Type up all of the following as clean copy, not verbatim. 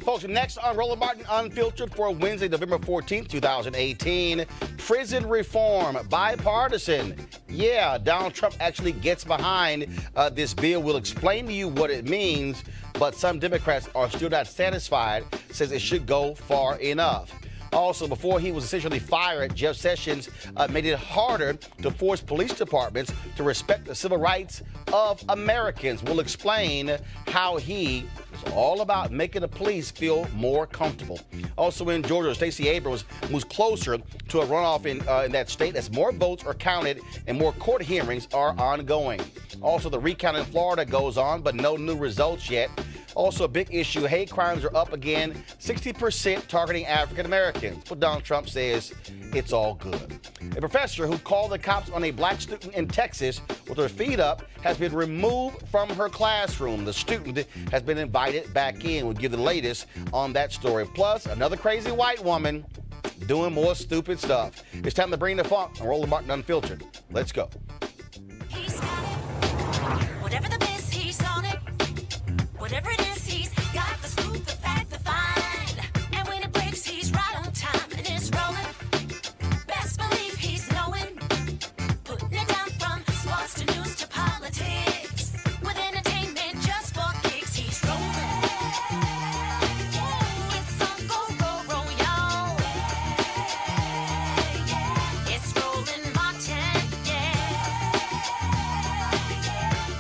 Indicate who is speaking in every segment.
Speaker 1: Folks, next on Roland Martin Unfiltered for Wednesday, November 14th, 2018. Prison reform, bipartisan. Yeah, Donald Trump actually gets behind this bill. We'll explain to you what it means, but some Democrats are still not satisfied, says it should go far enough. Also, before he was essentially fired, Jeff Sessions made it harder to force police departments to respect the civil rights of Americans. We'll explain how he is all about making the police feel more comfortable. Also in Georgia, Stacey Abrams moves closer to a runoff in that state as more votes are counted and more court hearings are ongoing. Also, the recount in Florida goes on, but no new results yet. Also, a big issue, hate crimes are up again, 60% targeting African Americans. But Donald Trump says it's all good. A professor who called the cops on a black student in Texas with her feet up has been removed from her classroom. The student has been invited back in. We'll give the latest on that story. Plus, another crazy white woman doing more stupid stuff. It's time to bring the funk on Roland Martin Unfiltered. Let's go.
Speaker 2: He's got it. Whatever the biz, he's on it. Whatever it is, he's got the scoop, the fact, the find. And when it breaks, he's right on time and it's rolling. Best believe he's knowing. Putting it down from sports to news to politics. With entertainment just for kicks, he's rolling. It's on go, y'all. It's Roland Martin, yeah.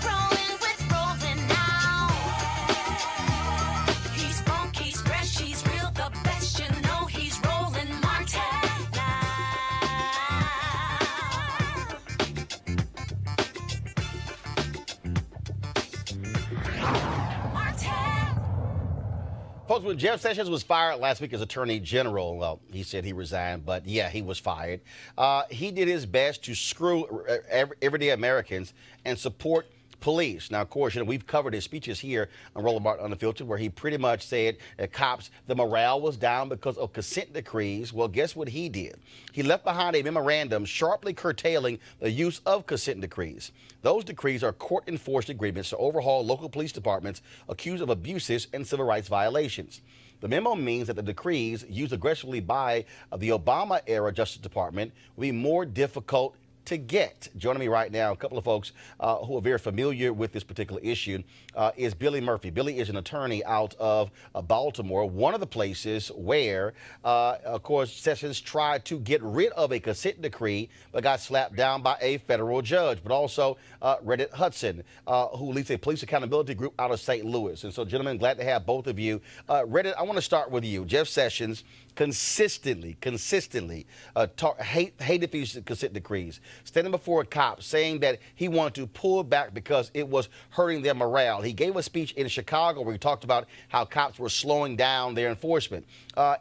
Speaker 2: Rolling with Roland now. He's funky, he's fresh, he's real, the best, you know he's Roland Martin now. Martin.
Speaker 1: Folks, when Jeff Sessions was fired last week as Attorney General, well, he said he resigned, but yeah, he was fired. He did his best to screw everyday Americans and support police. Now, of course, you know, we've covered his speeches here on Roland Martin Unfiltered, where he pretty much said that cops, the morale was down because of consent decrees. Well, guess what he did? He left behind a memorandum sharply curtailing the use of consent decrees. Those decrees are court-enforced agreements to overhaul local police departments accused of abuses and civil rights violations. The memo means that the decrees used aggressively by the Obama-era Justice Department will be more difficult to get. Joining me right now, a couple of folks who are very familiar with this particular issue is Billy Murphy. Billy is an attorney out of Baltimore, one of the places where, of course, Sessions tried to get rid of a consent decree but got slapped down by a federal judge. But also Reddit Hudson, who leads a police accountability group out of St. Louis. And so, gentlemen, glad to have both of you. Reddit, I want to start with you. Jeff Sessions consistently hated these consent decrees, standing before a cop saying that he wanted to pull back because it was hurting their morale. He gave a speech in Chicago where he talked about how cops were slowing down their enforcement.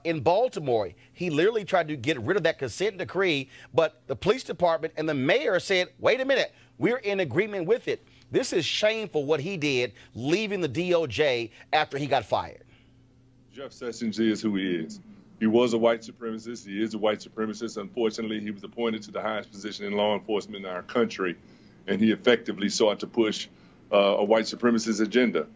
Speaker 1: In Baltimore, he literally tried to get rid of that consent decree, but the police department and the mayor said, wait a minute, we're in agreement with it. This is shameful what he did, leaving the DOJ after he got fired.
Speaker 3: Jeff Sessions is who he is. He was a white supremacist. He is a white supremacist. Unfortunately, he was appointed to the highest position in law enforcement in our country, and he effectively sought to push a white supremacist agenda.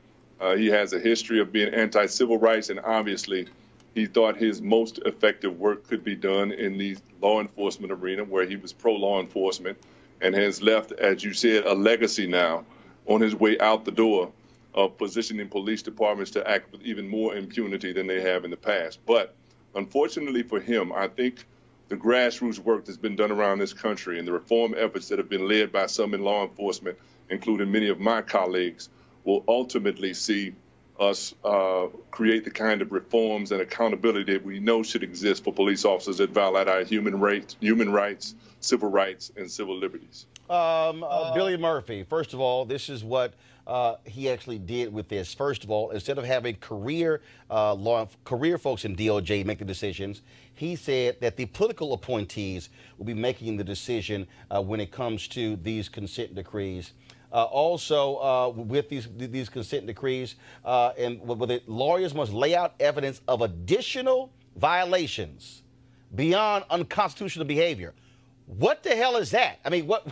Speaker 3: He has a history of being anti-civil rights, and obviously he thought his most effective work could be done in the law enforcement arena, where he was pro-law enforcement and has left, as you said, a legacy now on his way out the door of positioning police departments to act with even more impunity than they have in the past. But unfortunately for him, I think the grassroots work that's been done around this country and the reform efforts that have been led by some in law enforcement, including many of my colleagues, will ultimately see us create the kind of reforms and accountability that we know should exist for police officers that violate our human rights, civil rights, and civil liberties.
Speaker 1: Billy Murphy, first of all, this is what he actually did with this. First of all, instead of having career folks in DOJ make the decisions, he said that the political appointees will be making the decision when it comes to these consent decrees. With these consent decrees, and with it, lawyers must lay out evidence of additional violations beyond unconstitutional behavior. What the hell is that? I mean, what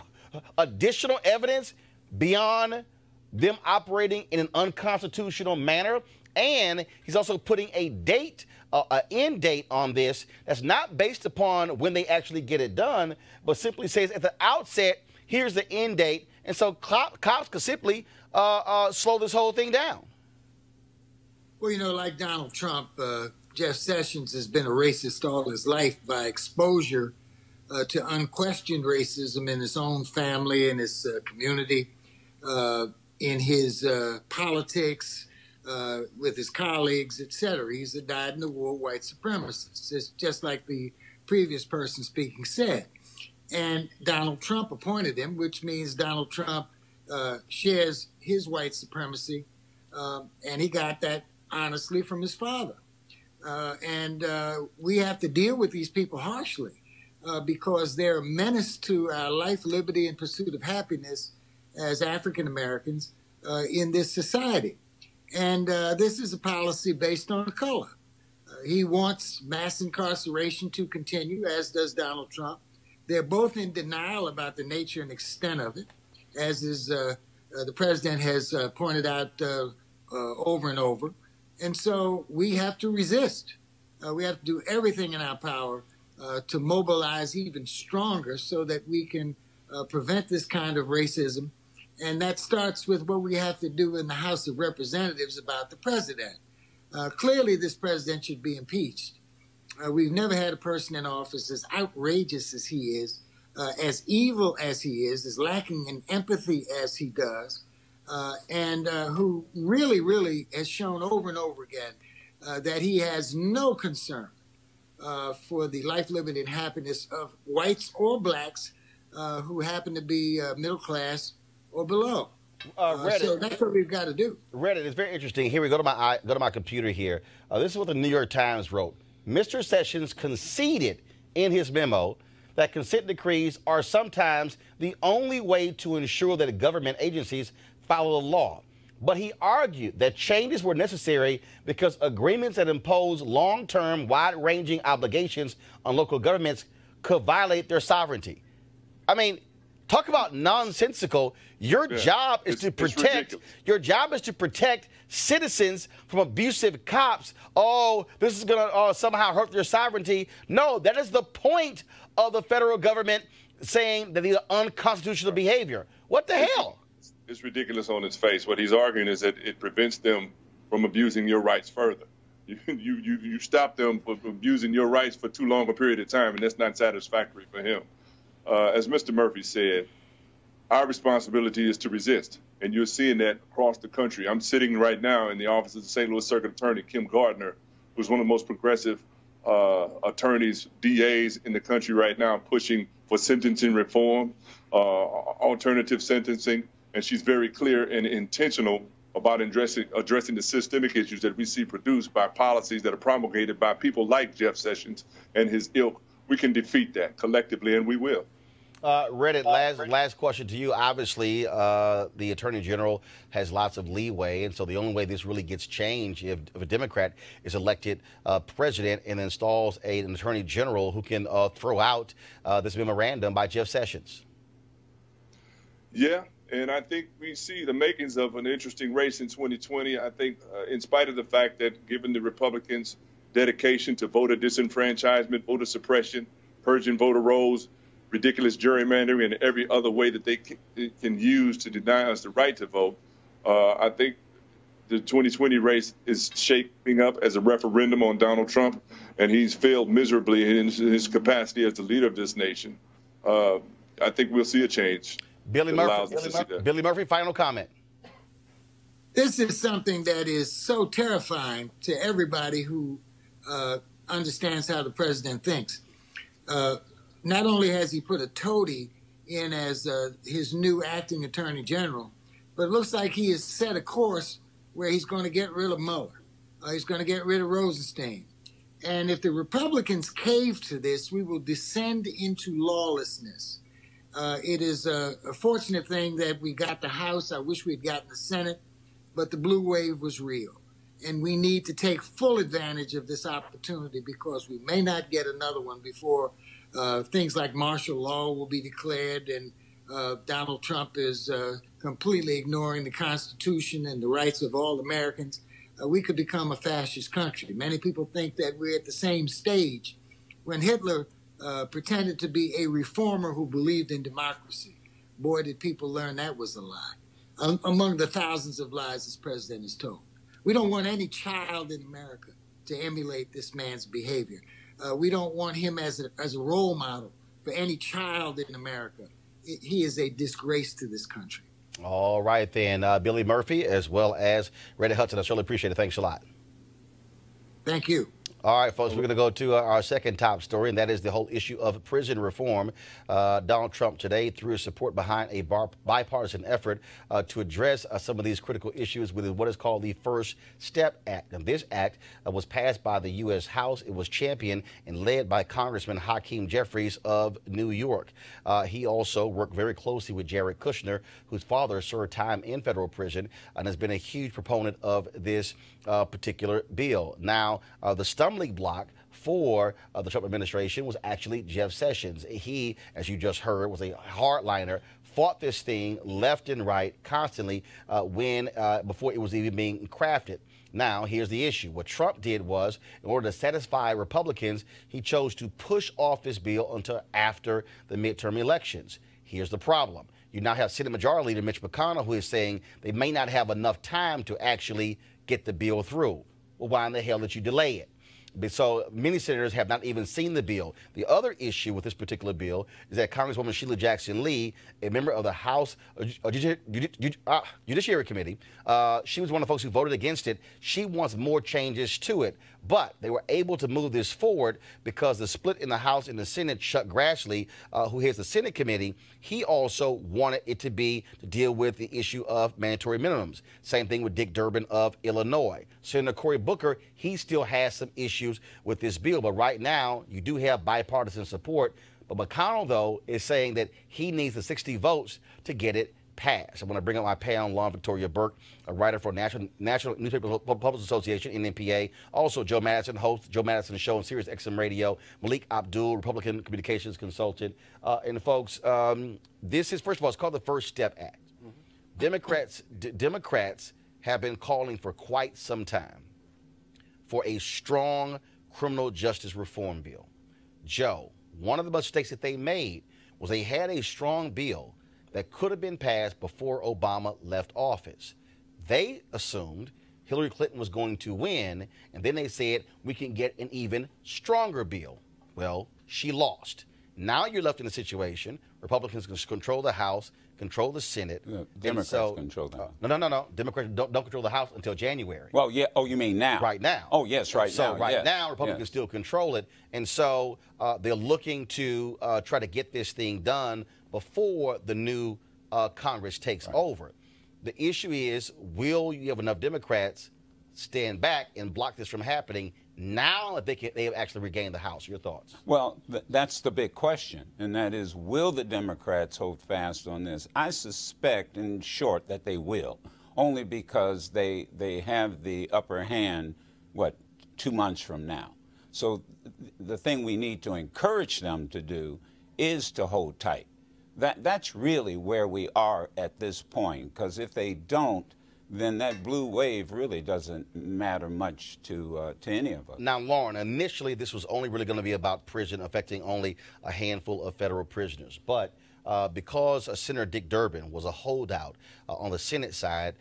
Speaker 1: additional evidence beyond them operating in an unconstitutional manner? And he's also putting a date, an end date on this that's not based upon when they actually get it done, but simply says at the outset, here's the end date. And so cops could simply slow this whole thing down.
Speaker 4: Well, you know, like Donald Trump, Jeff Sessions has been a racist all his life by exposure to unquestioned racism in his own family, in his community, in his politics, with his colleagues, etc. He's a dyed-in-the-wool white supremacist, it's just like the previous person speaking said. And Donald Trump appointed him, which means Donald Trump shares his white supremacy, and he got that honestly from his father. And we have to deal with these people harshly because they're a menace to our life, liberty, and pursuit of happiness as African Americans in this society. And this is a policy based on color. He wants mass incarceration to continue, as does Donald Trump. They're both in denial about the nature and extent of it, as is the president has pointed out over and over. And so we have to resist. We have to do everything in our power to mobilize even stronger so that we can prevent this kind of racism. And that starts with what we have to do in the House of Representatives about the president. Clearly, this president should be impeached. We've never had a person in office as outrageous as he is, as evil as he is, as lacking in empathy as he does, and who really has shown over and over again that he has no concern for the life, liberty, and happiness of whites or blacks who happen to be middle class or below. So that's what we've got to do.
Speaker 1: Reddit is very interesting. Here we go to my computer here. This is what the New York Times wrote. Mr. Sessions conceded in his memo that consent decrees are sometimes the only way to ensure that government agencies follow the law. But he argued that changes were necessary because agreements that impose long-term, wide-ranging obligations on local governments could violate their sovereignty. I mean, talk about nonsensical. Your job is to protect. Your job is to protect citizens from abusive cops. Oh, this is going to somehow hurt their sovereignty. No, that is the point of the federal government saying that these are unconstitutional behavior. What the hell?
Speaker 3: It's ridiculous on its face. What he's arguing is that it prevents them from abusing your rights further. You stop them from abusing your rights for too long a period of time, and that's not satisfactory for him. As Mr. Murphy said, our responsibility is to resist, and you're seeing that across the country. I'm sitting right now in the office of the St. Louis Circuit Attorney, Kim Gardner, who's one of the most progressive attorneys, DAs in the country right now, pushing for sentencing reform, alternative sentencing, and she's very clear and intentional about addressing the systemic issues that we see produced by policies that are promulgated by people like Jeff Sessions and his ilk. We can defeat that collectively, and we will.
Speaker 1: Reddit, last question to you. Obviously, the Attorney General has lots of leeway, and so the only way this really gets changed if a Democrat is elected president and installs an Attorney General who can throw out this memorandum by Jeff Sessions.
Speaker 3: Yeah, and I think we see the makings of an interesting race in 2020. I think in spite of the fact that given the Republicans' dedication to voter disenfranchisement, voter suppression, purging voter rolls, ridiculous gerrymandering, and every other way that they can use to deny us the right to vote, I think the 2020 race is shaping up as a referendum on Donald Trump, and he's failed miserably in his capacity as the leader of this nation. I think we'll see a change.
Speaker 1: Billy Murphy, final comment.
Speaker 4: This is something that is so terrifying to everybody who understands how the president thinks. Not only has he put a toady in as his new acting attorney general, but it looks like he has set a course where he's going to get rid of Mueller. He's going to get rid of Rosenstein. And if the Republicans cave to this, we will descend into lawlessness. It is a fortunate thing that we got the House. I wish we'd gotten the Senate, but the blue wave was real. And we need to take full advantage of this opportunity because we may not get another one before things like martial law will be declared and Donald Trump is completely ignoring the Constitution and the rights of all Americans. we could become a fascist country. Many people think that we're at the same stage when Hitler pretended to be a reformer who believed in democracy. Boy, did people learn that was a lie, among the thousands of lies this president has told. We don't want any child in America to emulate this man's behavior. We don't want him as a role model for any child in America. He is a disgrace to this country.
Speaker 1: All right, then. Billy Murphy, as well as Reddy Hudson. I certainly appreciate it. Thanks a lot.
Speaker 4: Thank you.
Speaker 1: All right, folks, we're going to go to our second top story, and that is the whole issue of prison reform. Donald Trump today threw his support behind a bipartisan effort to address some of these critical issues with what is called the First Step Act. And this act was passed by the U.S. House. It was championed and led by Congressman Hakeem Jeffries of New York. He also worked very closely with Jared Kushner, whose father served time in federal prison and has been a huge proponent of this particular bill. Now, the stumbling block for the Trump administration was actually Jeff Sessions. He, as you just heard, was a hardliner, fought this thing left and right constantly before it was even being crafted. Now, here's the issue. What Trump did was, in order to satisfy Republicans, he chose to push off this bill until after the midterm elections. Here's the problem. You now have Senate Majority Leader Mitch McConnell, who is saying they may not have enough time to actually get the bill through. Well, why in the hell did you delay it? So many senators have not even seen the bill. The other issue with this particular bill is that Congresswoman Sheila Jackson Lee, a member of the House Judiciary Committee, she was one of the folks who voted against it. She wants more changes to it. But they were able to move this forward because the split in the House and the Senate, Chuck Grassley, who heads the Senate committee, he also wanted it to deal with the issue of mandatory minimums. Same thing with Dick Durbin of Illinois. Senator Cory Booker, he still has some issues with this bill. But right now, you do have bipartisan support. But McConnell, though, is saying that he needs the 60 votes to get it passed. I want to bring up my pal on lawn, Victoria Burke, a writer for National Newspaper Publishers Association, NPA. Also, Joe Madison, host Joe Madison Show on Sirius XM Radio. Malik Abdul, Republican communications consultant. And folks, this is, first of all, it's called the First Step Act. Democrats have been calling for quite some time for a strong criminal justice reform bill. Joe, one of the mistakes that they made was they had a strong bill that could have been passed before Obama left office. They assumed Hillary Clinton was going to win, and then they said we can get an even stronger bill. Well, she lost. Now you're left in a situation, Republicans can control the House, control the Senate.
Speaker 5: Yeah, Democrats control the House.
Speaker 1: No. Democrats don't control the House until January.
Speaker 5: Well, yeah. Oh, you mean now?
Speaker 1: Right now.
Speaker 5: Oh, yes, right now.
Speaker 1: So right now, Republicans still control it. And so they're looking to try to get this thing done before the new Congress takes over. The issue is, will you have enough Democrats stand back and block this from happening now that they have actually regained the House? Your thoughts?
Speaker 5: Well, that's the big question, and that is, will the Democrats hold fast on this? I suspect, in short, that they will, only because they have the upper hand, 2 months from now. So the thing we need to encourage them to do is to hold tight. That's really where we are at this point, because if they don't, then that blue wave really doesn't matter much to any of us.
Speaker 1: Now, Lauren, initially this was only really going to be about prison, affecting only a handful of federal prisoners. But because Senator Dick Durbin was a holdout on the Senate side,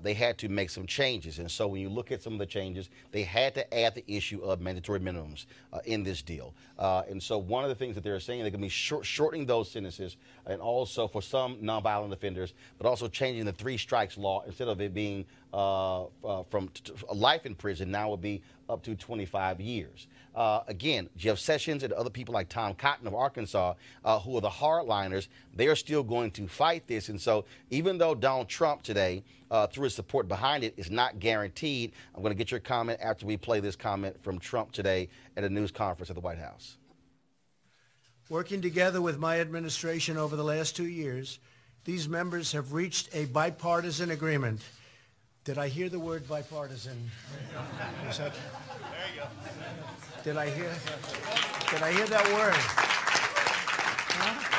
Speaker 1: they had to make some changes. And so when you look at some of the changes, they had to add the issue of mandatory minimums in this deal. And so one of the things that they're saying, they're going to be shortening those sentences, and also for some nonviolent offenders, but also changing the 3 strikes law. Instead of it being from life in prison, now it will be up to 25 years. Again, Jeff Sessions and other people like Tom Cotton of Arkansas, who are the hardliners, they are still going to fight this. And so even though Donald Trump today, through his support behind it, is not guaranteed, I'm going to get your comment after we play this comment from Trump today at a news conference at the White House.
Speaker 6: Working together with my administration over the last 2 years, these members have reached a bipartisan agreement. Did I hear the word bipartisan? Is that, there you go. Did I hear that word? Huh?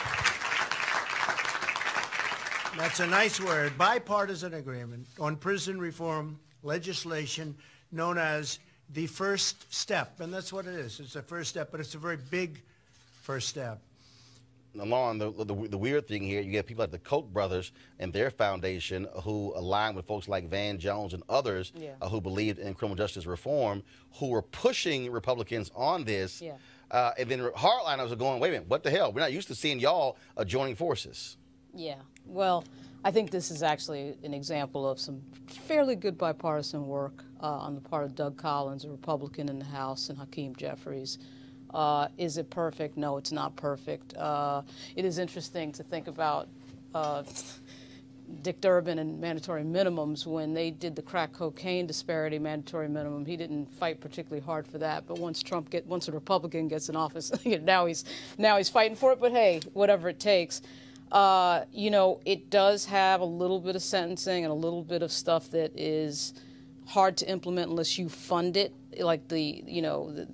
Speaker 6: That's a nice word. Bipartisan agreement on prison reform legislation known as the first step. And that's what it is. It's a first step, but it's a very big first step.
Speaker 1: Along the weird thing here, you get people like the Koch brothers and their foundation who align with folks like Van Jones and others who believed in criminal justice reform, who were pushing Republicans on this. And then hardliners are going, wait a minute, what the hell? We're not used to seeing y'all joining forces.
Speaker 7: Yeah, well, I think this is actually an example of some fairly good bipartisan work on the part of Doug Collins, a Republican in the House, and Hakeem Jeffries. Is it perfect? No, it's not perfect. It is interesting to think about Dick Durbin and mandatory minimums. When they did the crack cocaine disparity mandatory minimum, he didn't fight particularly hard for that. But once a Republican gets in office, now he's fighting for it. But hey, whatever it takes. You know, it does have a little bit of sentencing and a little bit of stuff that is hard to implement unless you fund it, like the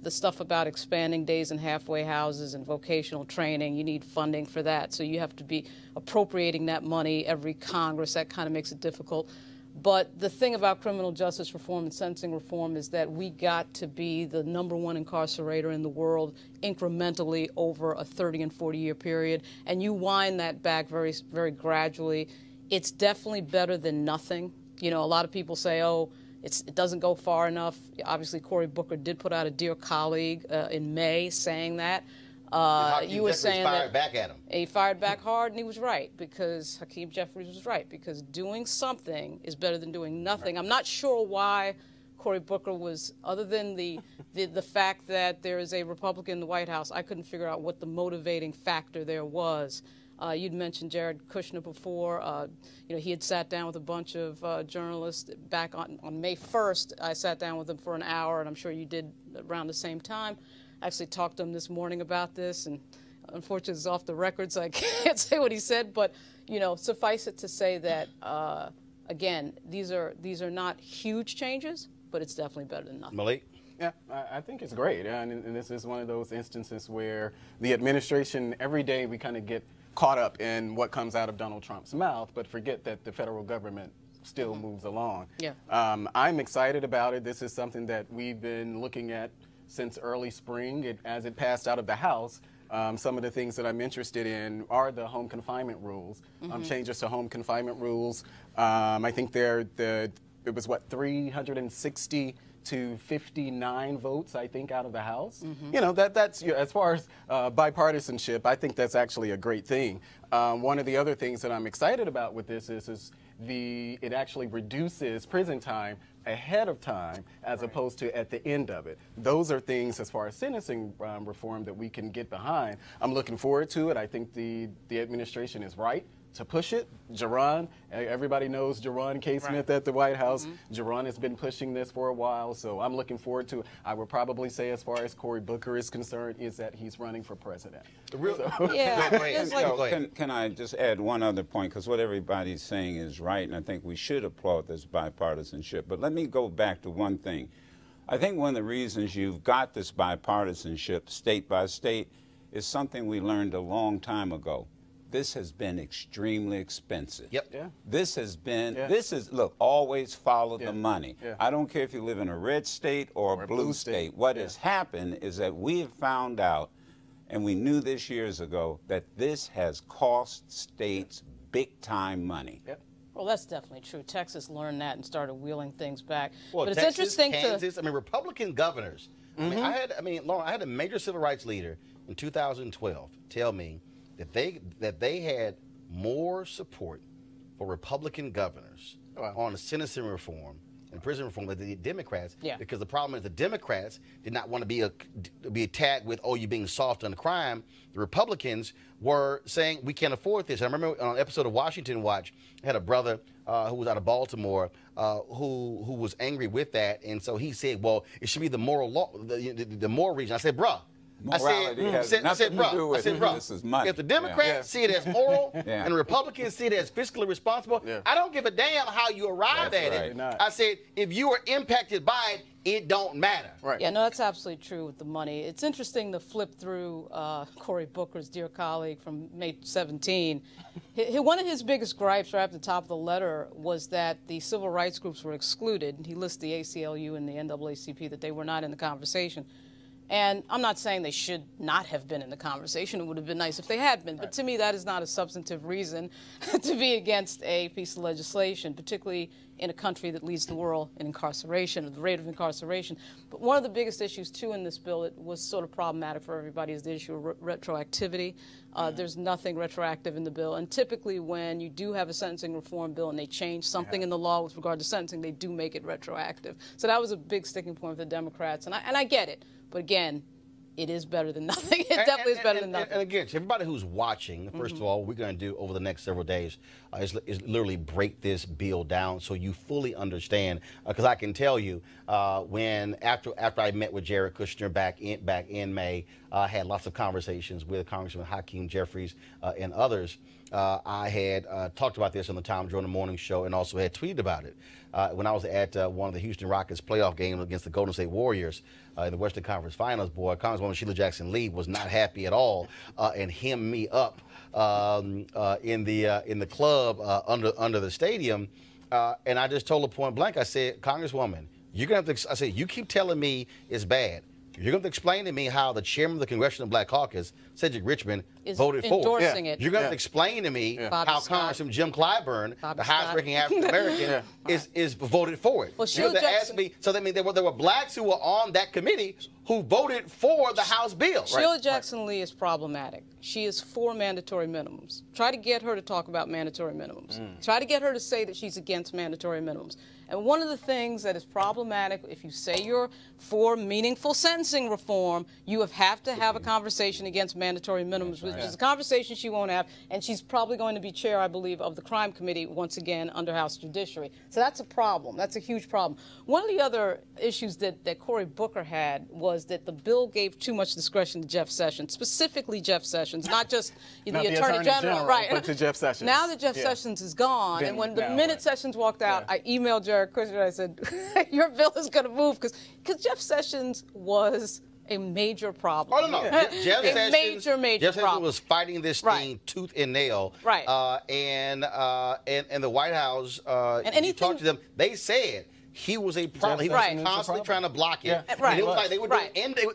Speaker 7: stuff about expanding days in halfway houses and vocational training. You need funding for that, so you have to be appropriating that money every Congress. That kind of makes it difficult. But the thing about criminal justice reform and sentencing reform is that we got to be the #1 incarcerator in the world incrementally over a 30 and 40-year period, and you wind that back very, very gradually. It's definitely better than nothing. You know, a lot of people say, oh, it doesn't go far enough. Obviously, Cory Booker did put out a Dear Colleague in May saying that. You were saying
Speaker 1: fired back at him.
Speaker 7: He fired back hard, and he was right, because Hakeem Jeffries was right, because doing something is better than doing nothing. Right. I'm not sure why Cory Booker was, other than the fact that there is a Republican in the White House, I couldn't figure out what the motivating factor there was. You'd mentioned Jared Kushner before. You know, he had sat down with a bunch of journalists back on May 1st. I sat down with him for an hour, and I'm sure you did around the same time. I actually talked to him this morning about this, and unfortunately it's off the record, so I can't say what he said. But, you know, suffice it to say that, again, these are not huge changes, but it's definitely better than nothing.
Speaker 1: Malik?
Speaker 8: Yeah, I think it's great. And this is one of those instances where the administration, every day we kind of get caught up in what comes out of Donald Trump's mouth, but forget that the federal government still moves along.
Speaker 7: Yeah.
Speaker 8: I'm excited about it. This is something that we've been looking at since early spring. As it passed out of the House, some of the things that I'm interested in are the home confinement rules, changes to home confinement rules. I think it was, what, 360 to 59 votes, I think, out of the House. You know, that's as far as bipartisanship, I think that's actually a great thing. One of the other things that I'm excited about with this is it actually reduces prison time ahead of time as opposed to at the end of it. Those are things, as far as sentencing reform, that we can get behind. I'm looking forward to it. I think the administration is right to push it. Jerron, everybody knows Jerron K. Smith at the White House. Jerron has been pushing this for a while, so I'm looking forward to it. I would probably say, as far as Cory Booker is concerned, is that he's running for president.
Speaker 5: Can I just add one other point, because what everybody's saying is right, and I think we should applaud this bipartisanship. But let me go back to one thing. I think one of the reasons you've got this bipartisanship state by state is something we learned a long time ago. This has been extremely expensive.
Speaker 1: Yep.
Speaker 8: Yeah.
Speaker 5: This has been, look, always follow the money.
Speaker 8: Yeah.
Speaker 5: I don't care if you live in a red state or a blue state. What has happened is that we have found out, and we knew this years ago, that this has cost states big-time money.
Speaker 8: Yep.
Speaker 7: Well, that's definitely true. Texas learned that and started wheeling things back.
Speaker 1: Well,
Speaker 7: but it's
Speaker 1: Texas,
Speaker 7: interesting
Speaker 1: Kansas, I mean, Republican governors. Lauren, I had a major civil rights leader in 2012 tell me that they had more support for Republican governors on the sentencing reform and prison reform than the Democrats.
Speaker 7: Yeah.
Speaker 1: Because the problem is the Democrats did not want to be attacked with, oh, you're being soft on crime. The Republicans were saying, we can't afford this. I remember on an episode of Washington Watch, I had a brother who was out of Baltimore who was angry with that. And so he said, well, it should be the moral law, the moral reason. I said, bruh,
Speaker 5: Morality has nothing to do with it. This is money.
Speaker 1: If the Democrats see it as moral and the Republicans see it as fiscally responsible, I don't give a damn how you arrive at it. I said, if you are impacted by it, it don't matter.
Speaker 7: Right. Yeah, no, that's absolutely true with the money. It's interesting to flip through Cory Booker's dear colleague from May 17. One of his biggest gripes right at the top of the letter was that the civil rights groups were excluded. He lists the ACLU and the NAACP, that they were not in the conversation. And I'm not saying they should not have been in the conversation. It would have been nice if they had been. But to me, that is not a substantive reason to be against a piece of legislation, particularly in a country that leads the world in incarceration, the rate of incarceration. But one of the biggest issues, too, in this bill, it was sort of problematic for everybody, is the issue of retroactivity. There's nothing retroactive in the bill. And typically when you do have a sentencing reform bill and they change something in the law with regard to sentencing, they do make it retroactive. So that was a big sticking point for the Democrats. And I get it. But again, it is better than nothing. It definitely is better than nothing.
Speaker 1: And again, to everybody who's watching, first of all, what we're going to do over the next several days is literally break this bill down so you fully understand. Because I can tell you, after I met with Jared Kushner back in May, I had lots of conversations with Congressman Hakeem Jeffries and others. I had talked about this on the Tom Jordan Morning Show and also had tweeted about it when I was at one of the Houston Rockets playoff games against the Golden State Warriors in the Western Conference Finals. Boy, Congresswoman Sheila Jackson Lee was not happy at all and hemmed me up in the club under the stadium. And I just told her point blank, I said, Congresswoman, you're gonna have to. I said, you keep telling me it's bad. You're going to explain to me how the chairman of the Congressional Black Caucus, Cedric Richmond, voted for
Speaker 7: endorsing it.
Speaker 1: You're going to explain to me how Congressman Jim Clyburn, the highest-ranking African-American, is voted for it.
Speaker 7: Well, Sheila Jackson,
Speaker 1: so that means there were blacks who were on that committee who voted for the House bill.
Speaker 7: Sheila Jackson Lee is problematic. She is for mandatory minimums. Try to get her to talk about mandatory minimums. Try to get her to say that she's against mandatory minimums. And one of the things that is problematic, if you say you're for meaningful sentencing reform, you have to have a conversation against mandatory minimums, which is a conversation she won't have, and she's probably going to be chair, I believe, of the crime committee once again under House Judiciary. So that's a problem. That's a huge problem. One of the other issues that Cory Booker had was that the bill gave too much discretion to Jeff Sessions, specifically Jeff Sessions, not just the Attorney General, right?
Speaker 8: But to Jeff Sessions.
Speaker 7: Now that Jeff Sessions is gone, and when the minute Sessions walked out, I emailed Jared Kushner. I said, "Your bill is going to move," because Jeff Sessions was a major problem.
Speaker 1: Oh, no. Jeff Sessions,
Speaker 7: major
Speaker 1: Jeff
Speaker 7: problem.
Speaker 1: Sessions was fighting this thing tooth and nail.
Speaker 7: Right.
Speaker 1: And the White House, and you talk to them, they said he was a problem. He was constantly trying to block it. And it was like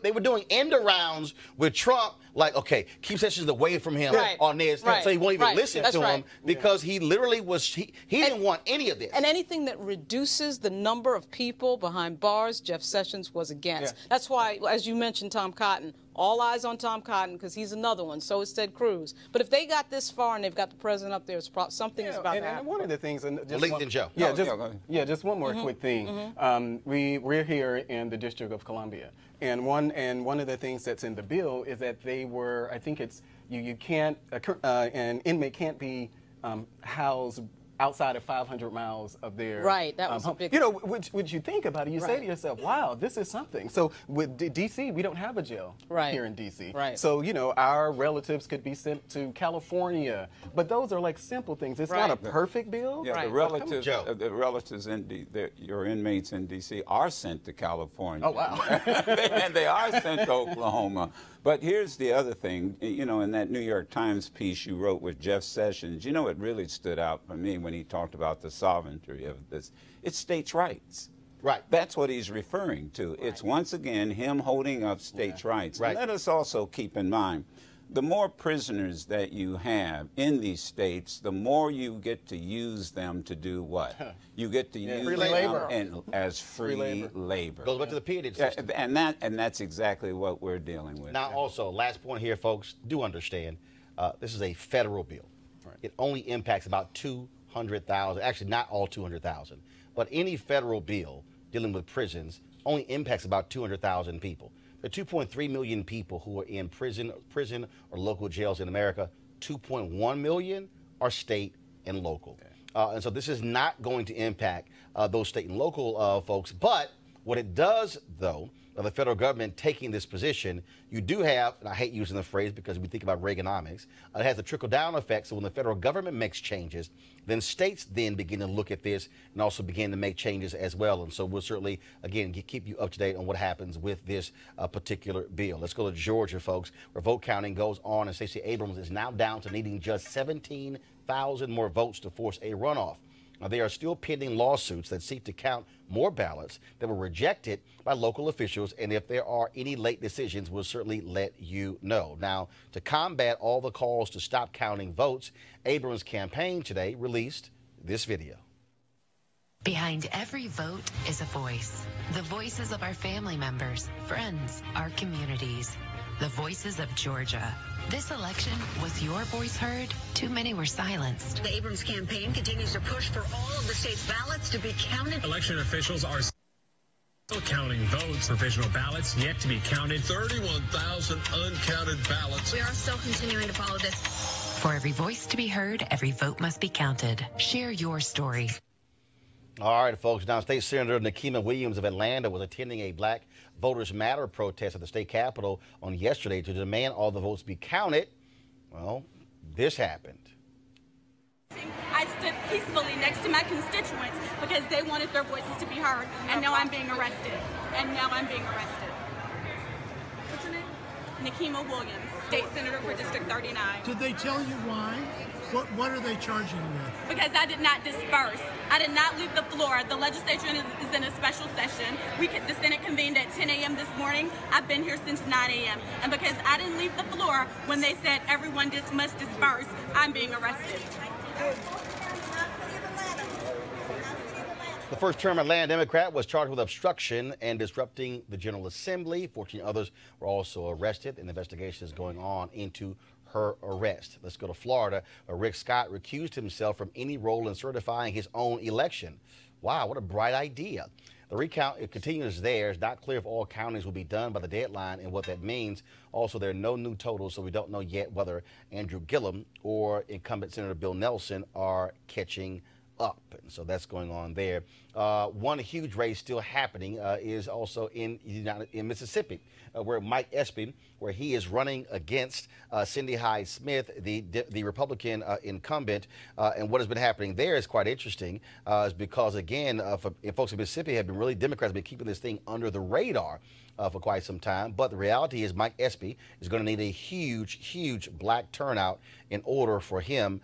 Speaker 1: they were doing end arounds with Trump. Like, okay, keep Sessions away from him on this, so he won't even listen to him because he literally was, he didn't want any of this.
Speaker 7: And anything that reduces the number of people behind bars, Jeff Sessions was against. That's why, as you mentioned, Tom Cotton, all eyes on Tom Cotton because he's another one. So is Ted Cruz. But if they got this far and they've got the president up there, something is about to happen.
Speaker 8: And one of the things, and just
Speaker 1: just
Speaker 8: one more quick thing. We're here in the District of Columbia. And one of the things that's in the bill is that they were, I think it's, you can't, an inmate can't be housed outside of 500 miles of their
Speaker 7: that was
Speaker 8: home.
Speaker 7: a big...
Speaker 8: You know, which you think about it, you say to yourself, wow, this is something. So with D.C., we don't have a jail here in D.C. So, you know, our relatives could be sent to California. But those are like simple things. It's not a perfect bill.
Speaker 5: Yeah, the relatives in your inmates in D.C. are sent to California.
Speaker 8: Oh, wow.
Speaker 5: And they are sent to Oklahoma. But here's the other thing, you know, in that New York Times piece you wrote with Jeff Sessions, you know, it really stood out for me when he talked about the sovereignty of this. It's states' rights.
Speaker 1: Right.
Speaker 5: That's what he's referring to. It's once again him holding up states' rights. And let us also keep in mind, the more prisoners that you have in these states, the more you get to use them to do what? You get to use them as free labor.
Speaker 1: Goes back to the peonage system.
Speaker 5: And that's exactly what we're dealing with.
Speaker 1: Now, also, last point here, folks, do understand, this is a federal bill. It only impacts about 200,000, actually not all 200,000, but any federal bill dealing with prisons only impacts about 200,000 people. There are 2.3 million people who are in prison or local jails in America. 2.1 million are state and local. And so this is not going to impact those state and local folks. But What it does, though, of the federal government taking this position, you do have, and I hate using the phrase because we think about Reaganomics, it has a trickle-down effect. So when the federal government makes changes, then states then begin to look at this and also begin to make changes as well. And so we'll certainly, again, keep you up to date on what happens with this particular bill. Let's go to Georgia, folks, where vote counting goes on, and Stacey Abrams is now down to needing just 17,000 more votes to force a runoff. Now, there are still pending lawsuits that seek to count more ballots that were rejected by local officials, and if there are any late decisions, we'll certainly let you know. Now, to combat all the calls to stop counting votes, Abrams' campaign today released this video.
Speaker 9: Behind every vote is a voice. The voices of our family members, friends, our communities. The voices of Georgia. This election, was your voice heard? Too many were silenced.
Speaker 10: The Abrams campaign continues to push for all of the state's ballots to be counted.
Speaker 11: Election officials are still counting votes. Provisional ballots yet to be counted.
Speaker 12: 31,000 uncounted ballots.
Speaker 10: We are still continuing to follow this.
Speaker 9: For every voice to be heard, every vote must be counted. Share your story.
Speaker 1: All right, folks. Now, State Senator Nikema Williams of Atlanta was attending a Black Voters Matter protest at the state capitol on yesterday to demand all the votes be counted. Well, this happened.
Speaker 13: I stood peacefully next to my constituents because they wanted their voices to be heard, and now I'm being arrested. What's your name? Nikema Williams, State Senator for District 39.
Speaker 14: Did they tell you why? What are they charging you with?
Speaker 13: Because I did not disperse. I did not leave the floor. The legislature is in a special session. The Senate convened at 10 a.m. this morning. I've been here since 9 a.m. And because I didn't leave the floor when they said everyone must disperse, I'm being arrested.
Speaker 1: The first-term Atlanta Democrat was charged with obstruction and disrupting the General Assembly. 14 others were also arrested. An investigation is going on into her arrest. Let's go to Florida, where Rick Scott recused himself from any role in certifying his own election. Wow, what a bright idea. The recount, it continues there. It's not clear if all counties will be done by the deadline and what that means. Also, there are no new totals, so we don't know yet whether Andrew Gillum or incumbent Senator Bill Nelson are catching up. And so that's going on there. One huge race still happening is also in Mississippi, where Mike Espy, where he is running against Cindy Hyde-Smith, the Republican incumbent. And what has been happening there is quite interesting, is because, again, folks in Mississippi have been really, Democrats have been keeping this thing under the radar for quite some time. But the reality is Mike Espy is going to need a huge black turnout in order for him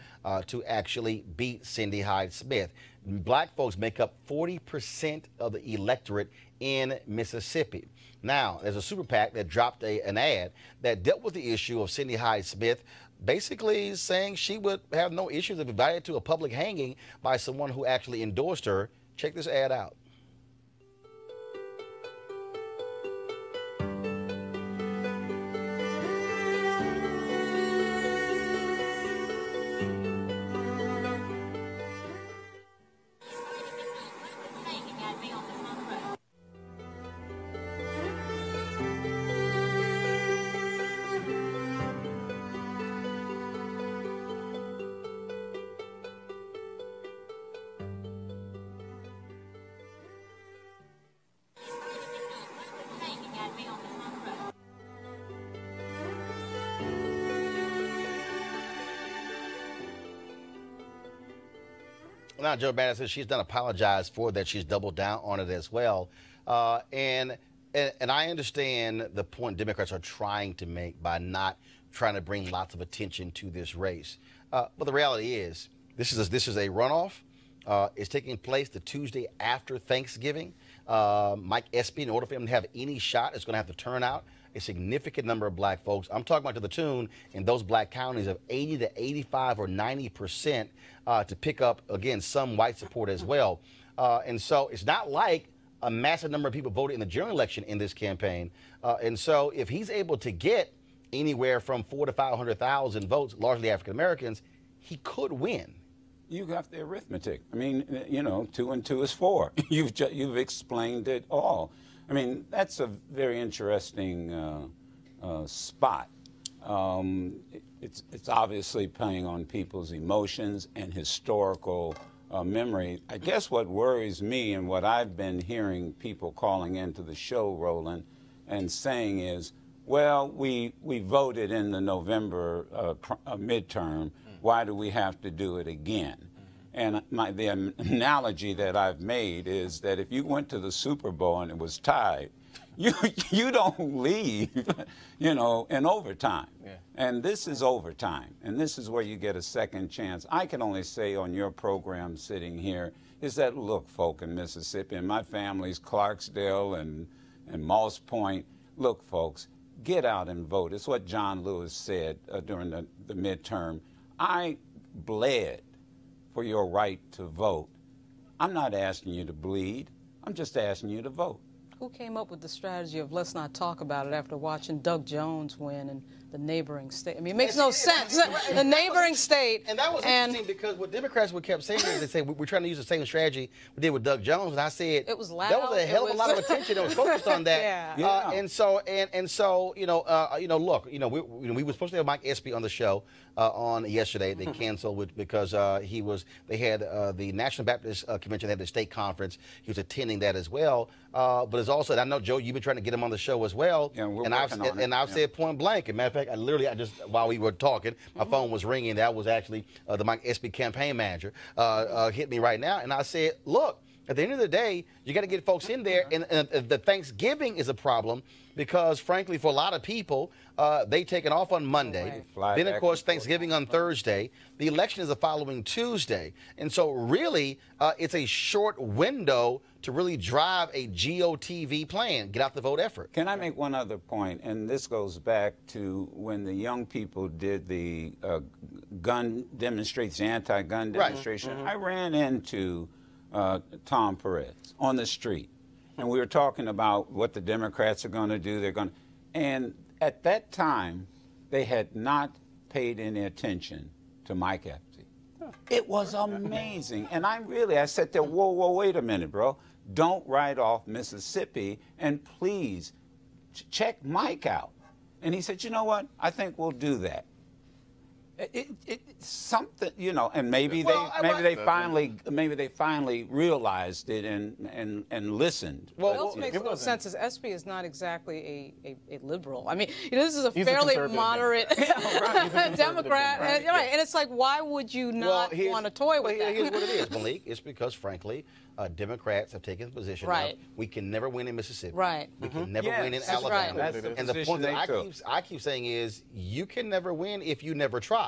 Speaker 1: to actually beat Cindy Hyde-Smith. Black folks make up 40% of the electorate in Mississippi. Now, there's a super PAC that dropped an ad that dealt with the issue of Cindy Hyde-Smith, basically saying she would have no issues if invited to a public hanging by someone who actually endorsed her. Check this ad out. Now, Joe Biden says she's done apologize for that. She's doubled down on it as well. And I understand the point Democrats are trying to make by not trying to bring lots of attention to this race. But the reality is this is a runoff. It's taking place the Tuesday after Thanksgiving. Mike Espy, in order for him to have any shot, is going to have to turn out a significant number of black folks. I'm talking about to the tune in those black counties of 80 to 85 or 90% to pick up, again, some white support as well. And so it's not like a massive number of people voted in the general election in this campaign. And so if he's able to get anywhere from 400,000 to 500,000 votes, largely African Americans, he could win.
Speaker 5: You got the arithmetic. I mean, 2 and 2 is 4. You've explained it all. I mean, that's a very interesting spot. It's obviously playing on people's emotions and historical memory. I guess what worries me and what I've been hearing people calling into the show, Roland, and saying is, well, we voted in the November midterm. Why do we have to do it again? And the analogy that I've made is that if you went to the Super Bowl and it was tied, you don't leave, in overtime. Yeah. And this is overtime. And this is where you get a second chance. I can only say on your program sitting here is that, look, folk in Mississippi, and my family's Clarksdale and Moss Point, look, folks, get out and vote. It's what John Lewis said during the midterm. I bled for your right to vote. I'm not asking you to bleed. I'm just asking you to vote.
Speaker 7: Who came up with the strategy of let's not talk about it after watching Doug Jones win in the neighboring state? I mean, it makes no sense. The neighboring state.
Speaker 1: And that was interesting because what Democrats would kept saying is they say we're trying to use the same strategy we did with Doug Jones, and I said
Speaker 7: it was loud.
Speaker 1: That was a hell of a lot of attention that was focused on that.
Speaker 7: Yeah.
Speaker 1: And so look, we were supposed to have Mike Espy on the show on yesterday. They canceled because they had the National Baptist Convention, they had the state conference. He was attending that as well. But it's also, and I know, Joe, you've been trying to get him on the show as well.
Speaker 5: Yeah,
Speaker 1: I've said point blank. As a matter of fact, I just while we were talking, my phone was ringing. That was actually the Mike Espy campaign manager hit me right now, and I said, look, at the end of the day, you got to get folks in there, and the Thanksgiving is a problem because, frankly, for a lot of people, they take it off on Monday. Then, of course, Thanksgiving on Thursday. The election is the following Tuesday. And so, really, it's a short window to really drive a GOTV plan, get out the vote effort.
Speaker 5: Can I make one other point? And this goes back to when the young people did the gun demonstration, anti-gun demonstration. I ran into Tom Perez on the street, and we were talking about what the Democrats are going to do. And at that time, they had not paid any attention to Mike Espy. It was amazing. And I sat there, whoa, wait a minute, bro. Don't write off Mississippi, and please check Mike out. And he said, you know what? I think we'll do that. It's something, and maybe they finally realized it and listened.
Speaker 7: Well, what else makes no sense is Espy is not exactly a liberal. I mean, this is a fairly moderate Democrat, right? And it's like, why would you not want to toy with that?
Speaker 1: Here's what it is, Malik. It's because, frankly, Democrats have taken the position of we can never win in Mississippi.
Speaker 7: Right.
Speaker 1: We can never win in Alabama. And the point that I keep saying is, you can never win if you never try.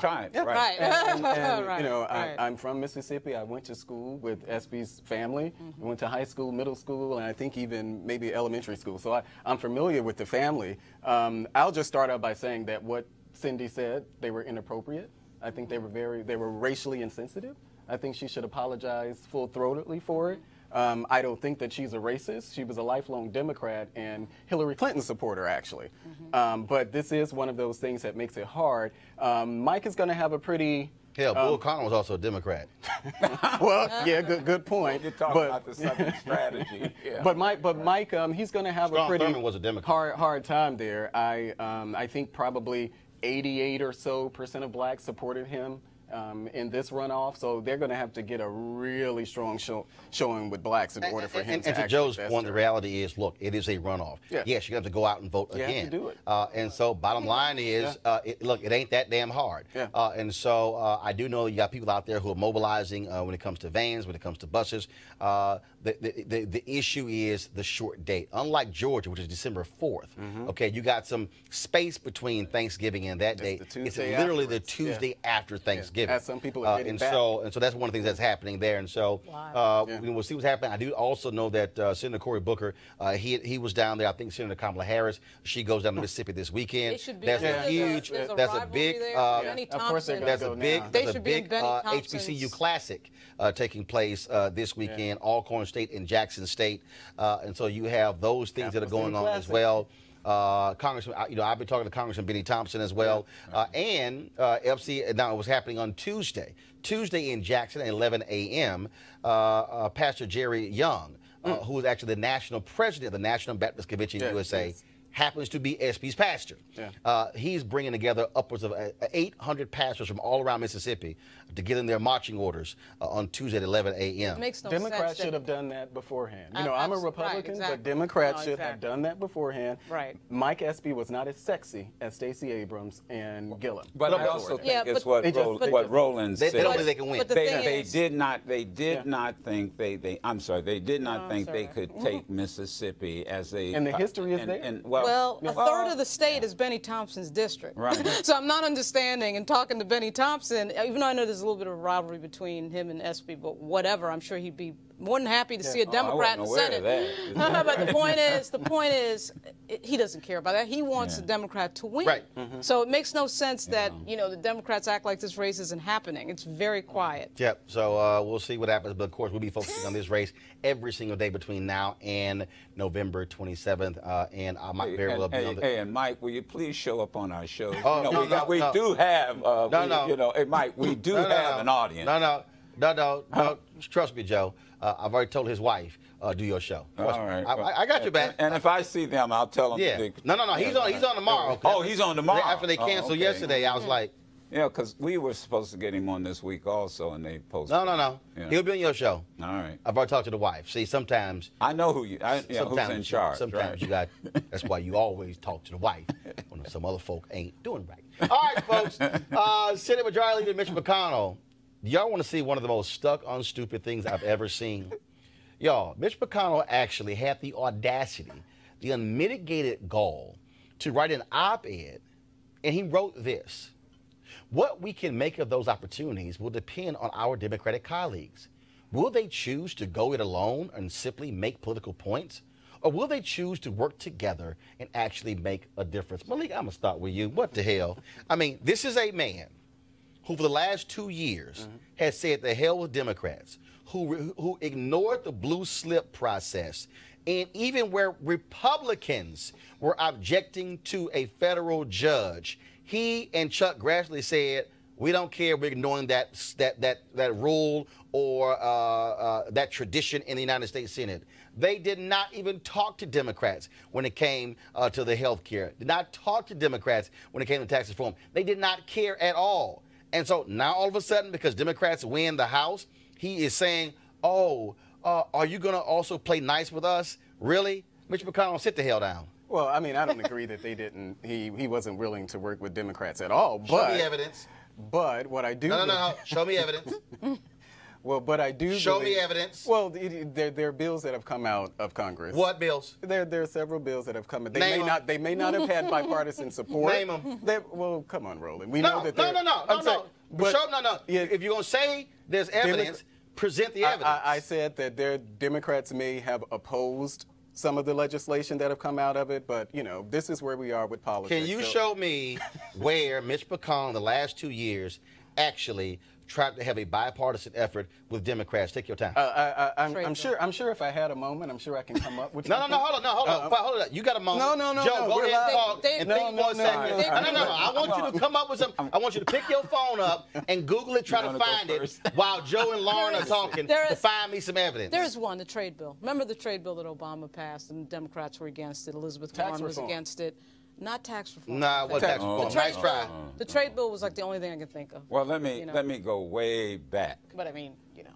Speaker 8: I'm from Mississippi. I went to school with Espy's family. I went to high school, middle school, and I think even maybe elementary school. So I'm familiar with the family. I'll just start out by saying that what Cindy said, they were inappropriate. I think they were racially insensitive. I think she should apologize full-throatedly for it. I don't think that she's a racist. She was a lifelong Democrat and Hillary Clinton supporter, actually. But this is one of those things that makes it hard. Mike is going to have a pretty...
Speaker 1: Hell, Bull Connell was also a Democrat.
Speaker 8: Well, yeah, good point.
Speaker 5: You're talking about the Southern strategy. Yeah.
Speaker 8: But Mike, he's going to have a pretty
Speaker 1: was a Democrat.
Speaker 8: hard time there. I think probably 88% or so of blacks supported him in this runoff, so they're going to have to get a really strong showing with blacks in order for him to
Speaker 1: to Joe's point, the reality is, look, it is a runoff.
Speaker 8: Yeah.
Speaker 1: Yes, you have to go out and vote again.
Speaker 8: You have to do it.
Speaker 1: And so, bottom line is, look, it ain't that damn hard.
Speaker 8: Yeah.
Speaker 1: And so, I do know you got people out there who are mobilizing when it comes to vans, when it comes to buses. The issue is the short date. Unlike Georgia, which is December 4th, okay, you got some space between Thanksgiving and that date. It's literally the Tuesday after Thanksgiving.
Speaker 8: As some people are getting back.
Speaker 1: So that's one of the things that's happening there. And so we'll see what's happening. I do also know that Senator Cory Booker, he was down there. I think Senator Kamala Harris, she goes down to Mississippi this weekend.
Speaker 7: There's
Speaker 1: a big HBCU Classic taking place this weekend, Alcorn State and Jackson State. And so you have those things that are going on as well. Congressman, I've been talking to Congressman Benny Thompson as well, and FC. Now it was happening on Tuesday in Jackson at 11 a.m. Pastor Jerry Young, who is actually the national president of the National Baptist Convention USA, happens to be SB's pastor.
Speaker 8: Yeah.
Speaker 1: He's bringing together upwards of 800 pastors from all around Mississippi to get in their marching orders on Tuesday at 11 a.m.
Speaker 7: It makes no
Speaker 8: Democrats
Speaker 7: sense
Speaker 8: should have done that beforehand. You
Speaker 7: I'm
Speaker 8: know, I'm a Republican,
Speaker 7: right, exactly.
Speaker 8: but Democrats
Speaker 7: No,
Speaker 8: should have
Speaker 7: exactly.
Speaker 8: done that beforehand.
Speaker 7: Right.
Speaker 8: Mike Espy was not as sexy as Stacey Abrams and Gillum.
Speaker 5: But I also think
Speaker 7: Yeah,
Speaker 5: it's
Speaker 7: but-
Speaker 5: what Roland said.
Speaker 1: They don't believe they can win.
Speaker 7: But the
Speaker 5: They
Speaker 7: thing is,
Speaker 5: did not think they did not think they
Speaker 7: sorry.
Speaker 5: could take Mississippi as a
Speaker 8: And the history is there.
Speaker 5: And,
Speaker 7: well, a third of the state is Benny Thompson's district.
Speaker 5: Right.
Speaker 7: So I'm not understanding and talking to Benny Thompson, even though I know there's a little bit of rivalry between him and Espy, but whatever, I'm sure he'd be more than happy to see a Democrat in the Senate. But the point is, he doesn't care about that. He wants the Democrat to win.
Speaker 1: Right.
Speaker 7: So it makes no sense that, you know, the Democrats act like this race isn't happening. It's very quiet.
Speaker 1: Yep. So we'll see what happens. But of course, we'll be focusing on this race every single day between now and November 27th. And I might very well be on the.
Speaker 5: Hey, and Mike, will you please show up on our show?
Speaker 1: Oh,
Speaker 5: you know, we do have. You know, hey, Mike, we do have an audience.
Speaker 1: No. Trust me, Joe. I've already told his wife, do your show.
Speaker 5: All right.
Speaker 1: I got your back.
Speaker 5: And if I see them, I'll tell them.
Speaker 1: Yeah. No. He's on tomorrow.
Speaker 5: Oh, he's on tomorrow.
Speaker 1: After they canceled yesterday, I was like.
Speaker 5: Yeah, because we were supposed to get him on this week also, and they posted.
Speaker 1: No.
Speaker 5: Yeah.
Speaker 1: He'll be on your show.
Speaker 5: All right.
Speaker 1: I've already talked to the wife. See, sometimes.
Speaker 5: I know who you. Who's in charge.
Speaker 1: Sometimes
Speaker 5: right?
Speaker 1: you got. That's why you always talk to the wife when some other folk ain't doing right. All right, folks. Senate Majority Leader Mitch McConnell. Y'all want to see one of the most stuck on stupid things I've ever seen? Y'all, Mitch McConnell actually had the audacity, the unmitigated gall, to write an op-ed, and he wrote this. What we can make of those opportunities will depend on our Democratic colleagues. Will they choose to go it alone and simply make political points? Or will they choose to work together and actually make a difference? Malik, I'm going to start with you. What the hell? I mean, this is a man who for the last 2 years has said the hell with Democrats, who ignored the blue slip process, and even where Republicans were objecting to a federal judge, he and Chuck Grassley said, we don't care, we're ignoring that rule or that tradition in the United States Senate. They did not even talk to Democrats when it came to the health care, did not talk to Democrats when it came to tax reform. They did not care at all. And so now all of a sudden, because Democrats win the House, he is saying, oh, are you going to also play nice with us? Really? Mitch McConnell, sit the hell down.
Speaker 8: Well, I mean, I don't agree that they didn't. He wasn't willing to work with Democrats at all. But,
Speaker 1: show me evidence.
Speaker 8: But what I do.
Speaker 1: No. Show me evidence.
Speaker 8: Well, but I do.
Speaker 1: Show me evidence.
Speaker 8: Well, there are bills that have come out of Congress.
Speaker 1: What bills?
Speaker 8: There are several bills that have come.
Speaker 1: Name them.
Speaker 8: They may not have had bipartisan support.
Speaker 1: Name them.
Speaker 8: Well, come on, Roland. We
Speaker 1: No.
Speaker 8: know that.
Speaker 1: No. If you're gonna say there's evidence, present the evidence.
Speaker 8: I said that Democrats may have opposed some of the legislation that have come out of it, but you know, this is where we are with politics.
Speaker 1: Can you show me where Mitch McConnell in the last 2 years actually tried to have a bipartisan effort with Democrats? Take your time.
Speaker 8: I'm sure if I had a moment, I'm sure I can come up with something.
Speaker 1: Hold on. You got a moment.
Speaker 8: No.
Speaker 1: Joe, go ahead and talk and think for a second. No. I want you to come up with something. I want you to pick your phone up and Google it, try to find it while Joe and Lauren are talking to find me some evidence.
Speaker 7: There's one, the trade bill. Remember the trade bill that Obama passed and Democrats were against it. Elizabeth Warren was against it. Not tax reform.
Speaker 1: Nah, what tax reform? Nice try.
Speaker 7: The trade bill was like the only thing I could think of.
Speaker 5: Well, let me go way back.
Speaker 7: But I mean, you know.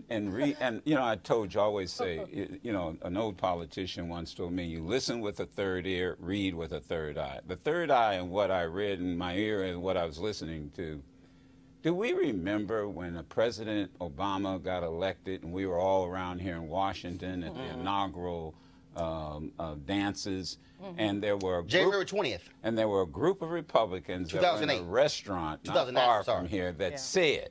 Speaker 5: And you know, I told you, I always say, you know, an old politician once told me, you listen with a third ear, read with a third eye. The third eye and what I read in my ear and what I was listening to. Do we remember when President Obama got elected and we were all around here in Washington at the inaugural dances, and there were
Speaker 1: January 20th,
Speaker 5: and there were a group of Republicans that were in a restaurant not far from here that said,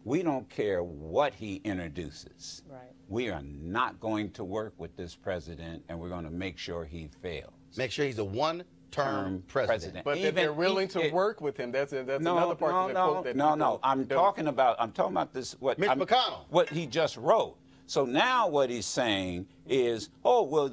Speaker 5: "We don't care what he introduces.
Speaker 7: Right.
Speaker 5: We are not going to work with this president, and we're going to make sure he fails.
Speaker 1: Make sure he's a one-term president."
Speaker 8: But if they're willing to work with him, that's another part of the quote that
Speaker 5: I'm talking about this. What
Speaker 1: Mitch McConnell?
Speaker 5: What he just wrote. So now what he's saying is, oh, will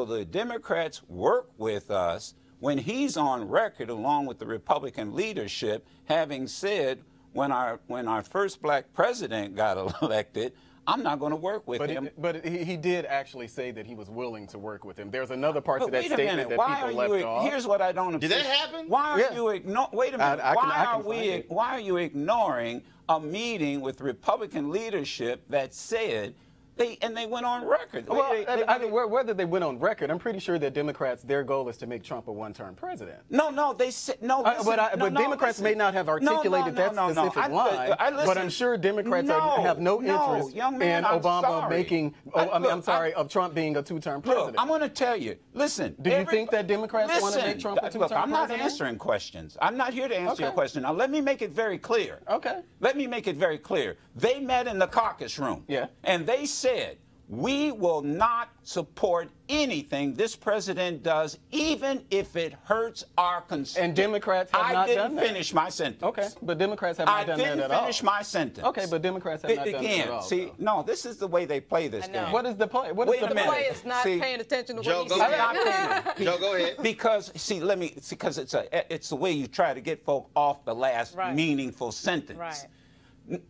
Speaker 5: the Democrats work with us when he's on record along with the Republican leadership having said when our first black president got elected, I'm not going to work with him.
Speaker 8: But he did actually say that he was willing to work with him. There's another part to that
Speaker 5: wait a
Speaker 8: statement
Speaker 5: minute.
Speaker 8: that
Speaker 5: Why
Speaker 8: people
Speaker 5: are
Speaker 8: left
Speaker 5: you,
Speaker 8: off.
Speaker 5: Here's what I don't
Speaker 1: Did that happen?
Speaker 5: Why are you ignoring? Wait a minute. Why are you ignoring a meeting with Republican leadership that said they went on record?
Speaker 8: Well, whether they went on record, I'm pretty sure that Democrats, their goal is to make Trump a one-term president.
Speaker 5: No, they said no.
Speaker 8: But Democrats may not have articulated that specific line. But I'm sure Democrats have no interest in Obama making. Of Trump being a two-term president.
Speaker 5: Look, I'm going to tell you. Listen.
Speaker 8: Do you think that Democrats want to make Trump a two-term president?
Speaker 5: I'm not answering questions. I'm not here to answer your question. Now let me make it very clear.
Speaker 8: Okay.
Speaker 5: Let me make it very clear. They met in the caucus room.
Speaker 8: Yeah.
Speaker 5: And they said, we will not support anything this president does, even if it hurts our constituents.
Speaker 8: And Democrats have not done that.
Speaker 5: I didn't finish my sentence.
Speaker 8: Okay, but Democrats have not done that at all.
Speaker 5: I didn't finish my sentence.
Speaker 8: Okay, but Democrats have not done that at all.
Speaker 5: See, no, this is the way they play this game.
Speaker 8: What is the play? What is the
Speaker 7: play is not paying attention to what he's saying.
Speaker 1: Joe, go ahead.
Speaker 5: Because because it's the way you try to get folk off the last meaningful sentence.
Speaker 7: Right.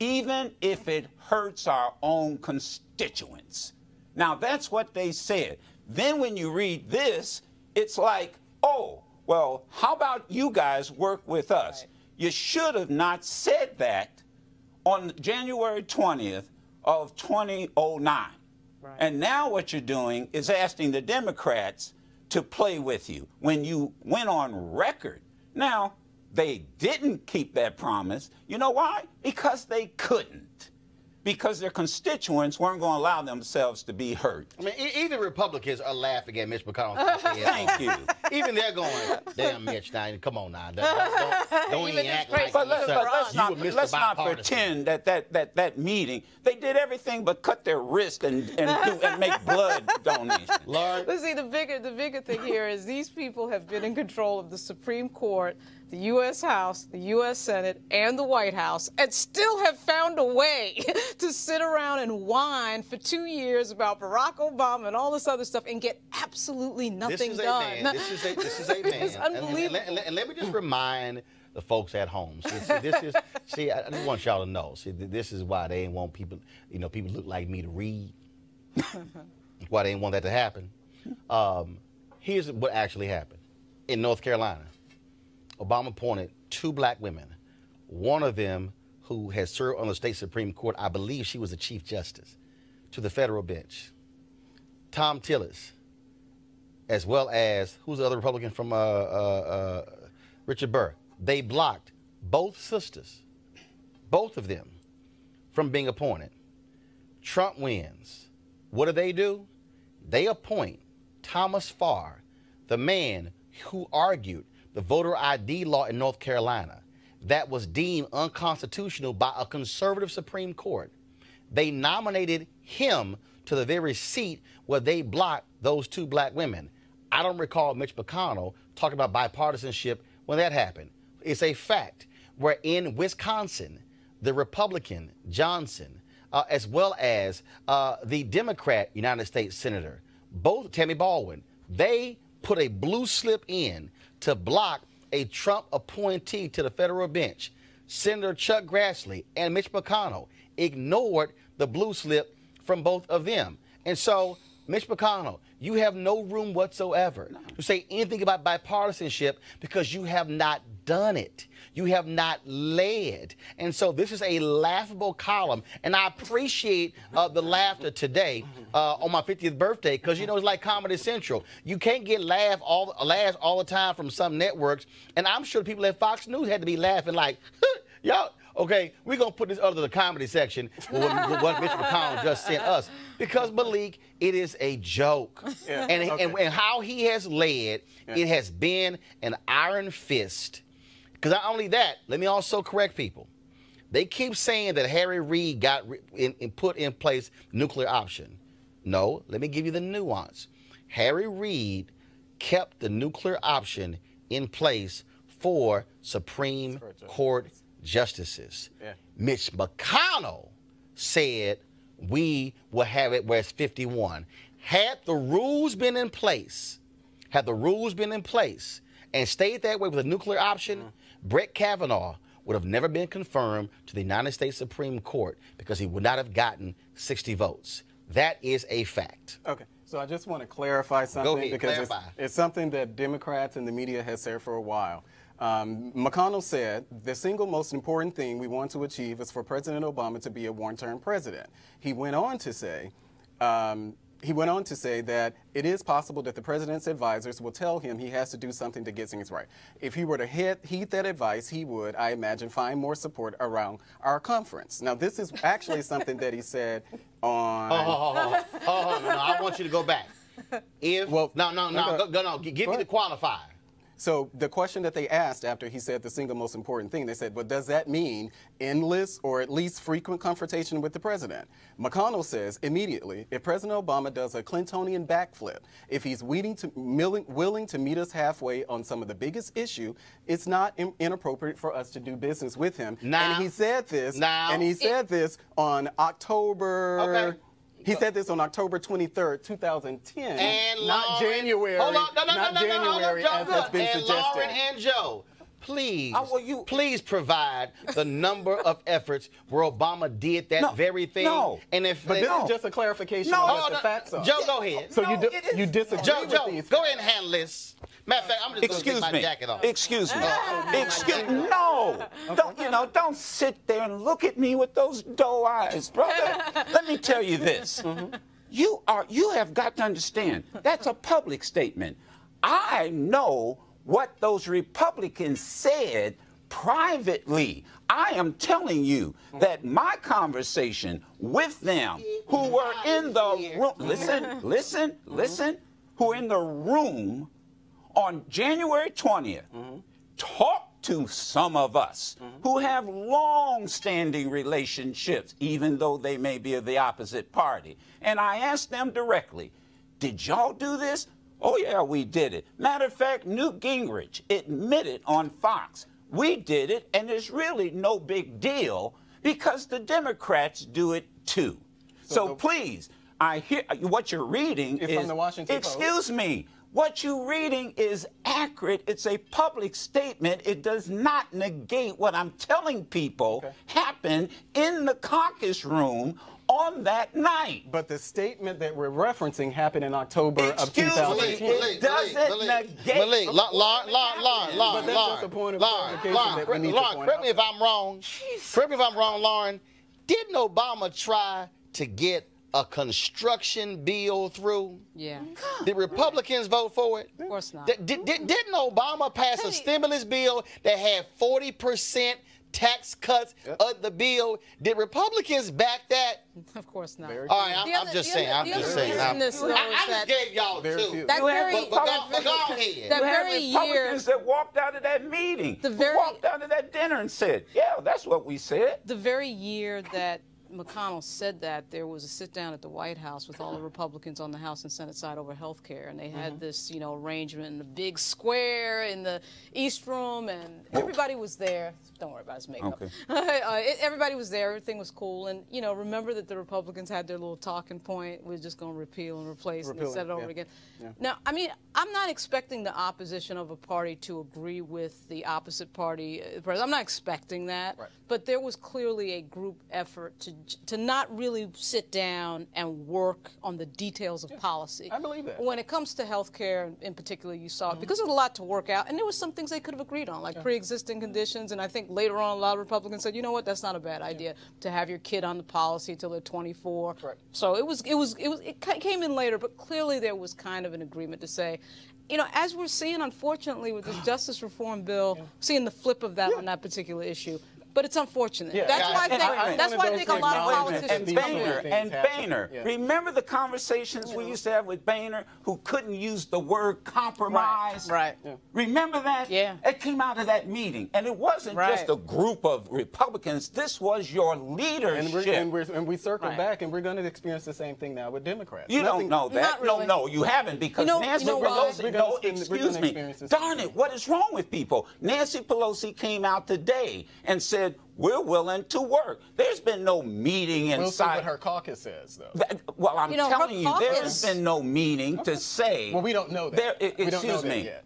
Speaker 5: Even if it hurts our own constituents. Now, that's what they said. Then when you read this, it's like, oh, well, how about you guys work with us? Right. You should have not said that on January 20th of 2009. Right. And now what you're doing is asking the Democrats to play with you when you went on record. Now, they didn't keep that promise. You know why? Because they couldn't. Because their constituents weren't going to allow themselves to be hurt.
Speaker 1: I mean, even Republicans are laughing at Mitch McConnell.
Speaker 5: Thank you.
Speaker 1: Even they're going, damn, Mitch, now, come on now. Don't even act like
Speaker 5: let's not pretend that meeting, they did everything but cut their wrist and make blood donations.
Speaker 1: Lord.
Speaker 7: But see, the bigger thing here is these people have been in control of the Supreme Court, the U.S. House, the U.S. Senate, and the White House, and still have found a way to sit around and whine for 2 years about Barack Obama and all this other stuff and get absolutely nothing done.
Speaker 1: This is a man.
Speaker 7: It's unbelievable.
Speaker 1: And let me just remind the folks at home. See, I just want y'all to know. See, this is why they ain't want people, people look like me to read. Why they ain't want that to happen. Here's what actually happened. In North Carolina, Obama appointed 2 black women. One of them who has served on the state Supreme Court, I believe she was the Chief Justice, to the federal bench. Tom Tillis, as well as, who's the other Republican from Richard Burr? They blocked both sisters, both of them, from being appointed. Trump wins. What do? They appoint Thomas Farr, the man who argued the voter ID law in North Carolina that was deemed unconstitutional by a conservative Supreme Court. They nominated him to the very seat where they blocked those 2 black women. I don't recall Mitch McConnell talking about bipartisanship when that happened. It's a fact where in Wisconsin, the Republican Johnson, as well as the Democrat United States Senator, both Tammy Baldwin, they put a blue slip in to block a Trump appointee to the federal bench. Senator Chuck Grassley and Mitch McConnell ignored the blue slip from both of them. And so, Mitch McConnell, you have no room whatsoever to say anything about bipartisanship because you have not done it. You have not led. And so this is a laughable column. And I appreciate the laughter today on my 50th birthday because, it's like Comedy Central. You can't get laughs all the time from some networks. And I'm sure people at Fox News had to be laughing like, y'all. Okay, we're going to put this under the comedy section with what Mitch McConnell just sent us. Because, Malik, it is a joke. Yeah. And how he has led, it has been an iron fist. Because not only that, let me also correct people. They keep saying that Harry Reid got put in place nuclear option. No, let me give you the nuance. Harry Reid kept the nuclear option in place for Supreme Court justices. Yeah. Mitch McConnell said we will have it where it's 51. Had the rules been in place and stayed that way with a nuclear option, Brett Kavanaugh would have never been confirmed to the United States Supreme Court because he would not have gotten 60 votes. That is a fact.
Speaker 8: Okay. So I just want to clarify something.
Speaker 1: Go ahead,
Speaker 8: because
Speaker 1: clarify.
Speaker 8: It's something that Democrats and the media has said for a while. McConnell said the single most important thing we want to achieve is for President Obama to be a one-term president. He went on to say that it is possible that the president's advisors will tell him he has to do something to get things right. If he were to heed that advice, he would, I imagine, find more support around our conference. Now, this is actually something that he said on...
Speaker 1: No, I want you to go back. If... Well, no, give me the qualifier.
Speaker 8: So the question that they asked after he said the single most important thing, they said, well, does that mean endless or at least frequent confrontation with the president? McConnell says immediately, if President Obama does a Clintonian backflip, if he's willing to meet us halfway on some of the biggest issue, it's not inappropriate for us to do business with him.
Speaker 1: Now,
Speaker 8: and he said this on October... Okay. He said this on October 23rd, 2010,
Speaker 1: and
Speaker 8: not
Speaker 1: Lauren,
Speaker 8: January.
Speaker 1: Hold on,
Speaker 8: not January, as has been
Speaker 1: and
Speaker 8: suggested.
Speaker 1: Lauren and Joe, please, please provide the number of efforts where Obama did that very thing.
Speaker 8: No,
Speaker 1: and if
Speaker 8: but this is just a clarification of what the facts are.
Speaker 1: Joe, go ahead.
Speaker 8: So you disagree with these?
Speaker 1: Go ahead and handle this. Matter of fact, I'm just going to take my jacket off.
Speaker 5: Excuse me. No. Don't sit there and look at me with those doe eyes, brother. Let me tell you this. You have got to understand, that's a public statement. I know what those Republicans said privately. I am telling you that my conversation with them who were in the room, listen, who were in the room on January 20th, talked to some of us who have long-standing relationships, even though they may be of the opposite party. And I asked them directly, did y'all do this? Oh, yeah, we did it. Matter of fact, Newt Gingrich admitted on Fox, we did it, and it's really no big deal because the Democrats do it too. So please, I hear what you're reading is
Speaker 8: from the Washington Post.
Speaker 5: Excuse me. What you're reading is accurate. It's a public statement. It does not negate what I'm telling people happened in the caucus room on that night.
Speaker 8: But the statement that we're referencing happened in October of 2010.
Speaker 5: It doesn't negate.
Speaker 1: Malik, Lauren, correct me if I'm wrong. Correct me if I'm wrong, Lauren. Didn't Obama try to get a construction bill through?
Speaker 7: Yeah.
Speaker 1: Did Republicans vote for it?
Speaker 7: Of course not.
Speaker 1: Didn't Obama pass a stimulus bill that had 40% tax cuts of the bill? Did Republicans back that?
Speaker 7: Of course not.
Speaker 1: All right, I'm just saying. I just gave y'all two.
Speaker 7: That very
Speaker 5: Republicans that walked out of that meeting, walked out of that dinner and said, yeah, that's what we said.
Speaker 7: The very year that McConnell said that, there was a sit-down at the White House with all the Republicans on the House and Senate side over health care, and they had this, arrangement in the big square in the East Room, and everybody was there. Don't worry about his makeup. Okay. Everybody was there. Everything was cool, and remember that the Republicans had their little talking point. We're just going to repeal and replace and set it over again. Yeah. Now, I mean, I'm not expecting the opposition of a party to agree with the opposite party. I'm not expecting that, but there was clearly a group effort to not really sit down and work on the details of policy.
Speaker 8: I believe that.
Speaker 7: When it comes to health care in particular, you saw it, because there was a lot to work out, and there was some things they could have agreed on, like pre-existing conditions, and I think later on a lot of Republicans said, you know what, that's not a bad idea to have your kid on the policy till they're 24. So it came in later, but clearly there was kind of an agreement to say, as we're seeing, unfortunately, with this justice reform bill, seeing the flip of that on that particular issue. But it's unfortunate. That's why I think a lot of politicians.
Speaker 5: And Boehner. Remember the conversations we used to have with Boehner, who couldn't use the word compromise? Remember that?
Speaker 7: Yeah.
Speaker 5: It came out of that meeting, and it wasn't just a group of Republicans. This was your leadership.
Speaker 8: And we circle back, and we're going to experience the same thing now with Democrats.
Speaker 5: You don't know that.
Speaker 7: Really.
Speaker 5: No, you haven't, because Nancy Pelosi. Excuse me. Darn it! What is wrong with people? Nancy Pelosi came out today and said, we're willing to work. There's been no meeting inside.
Speaker 8: We'll see what her caucus says, though.
Speaker 5: Well, I'm telling you, there's been no meeting to say.
Speaker 8: Well, we don't know that.
Speaker 5: Excuse me.
Speaker 8: Yet.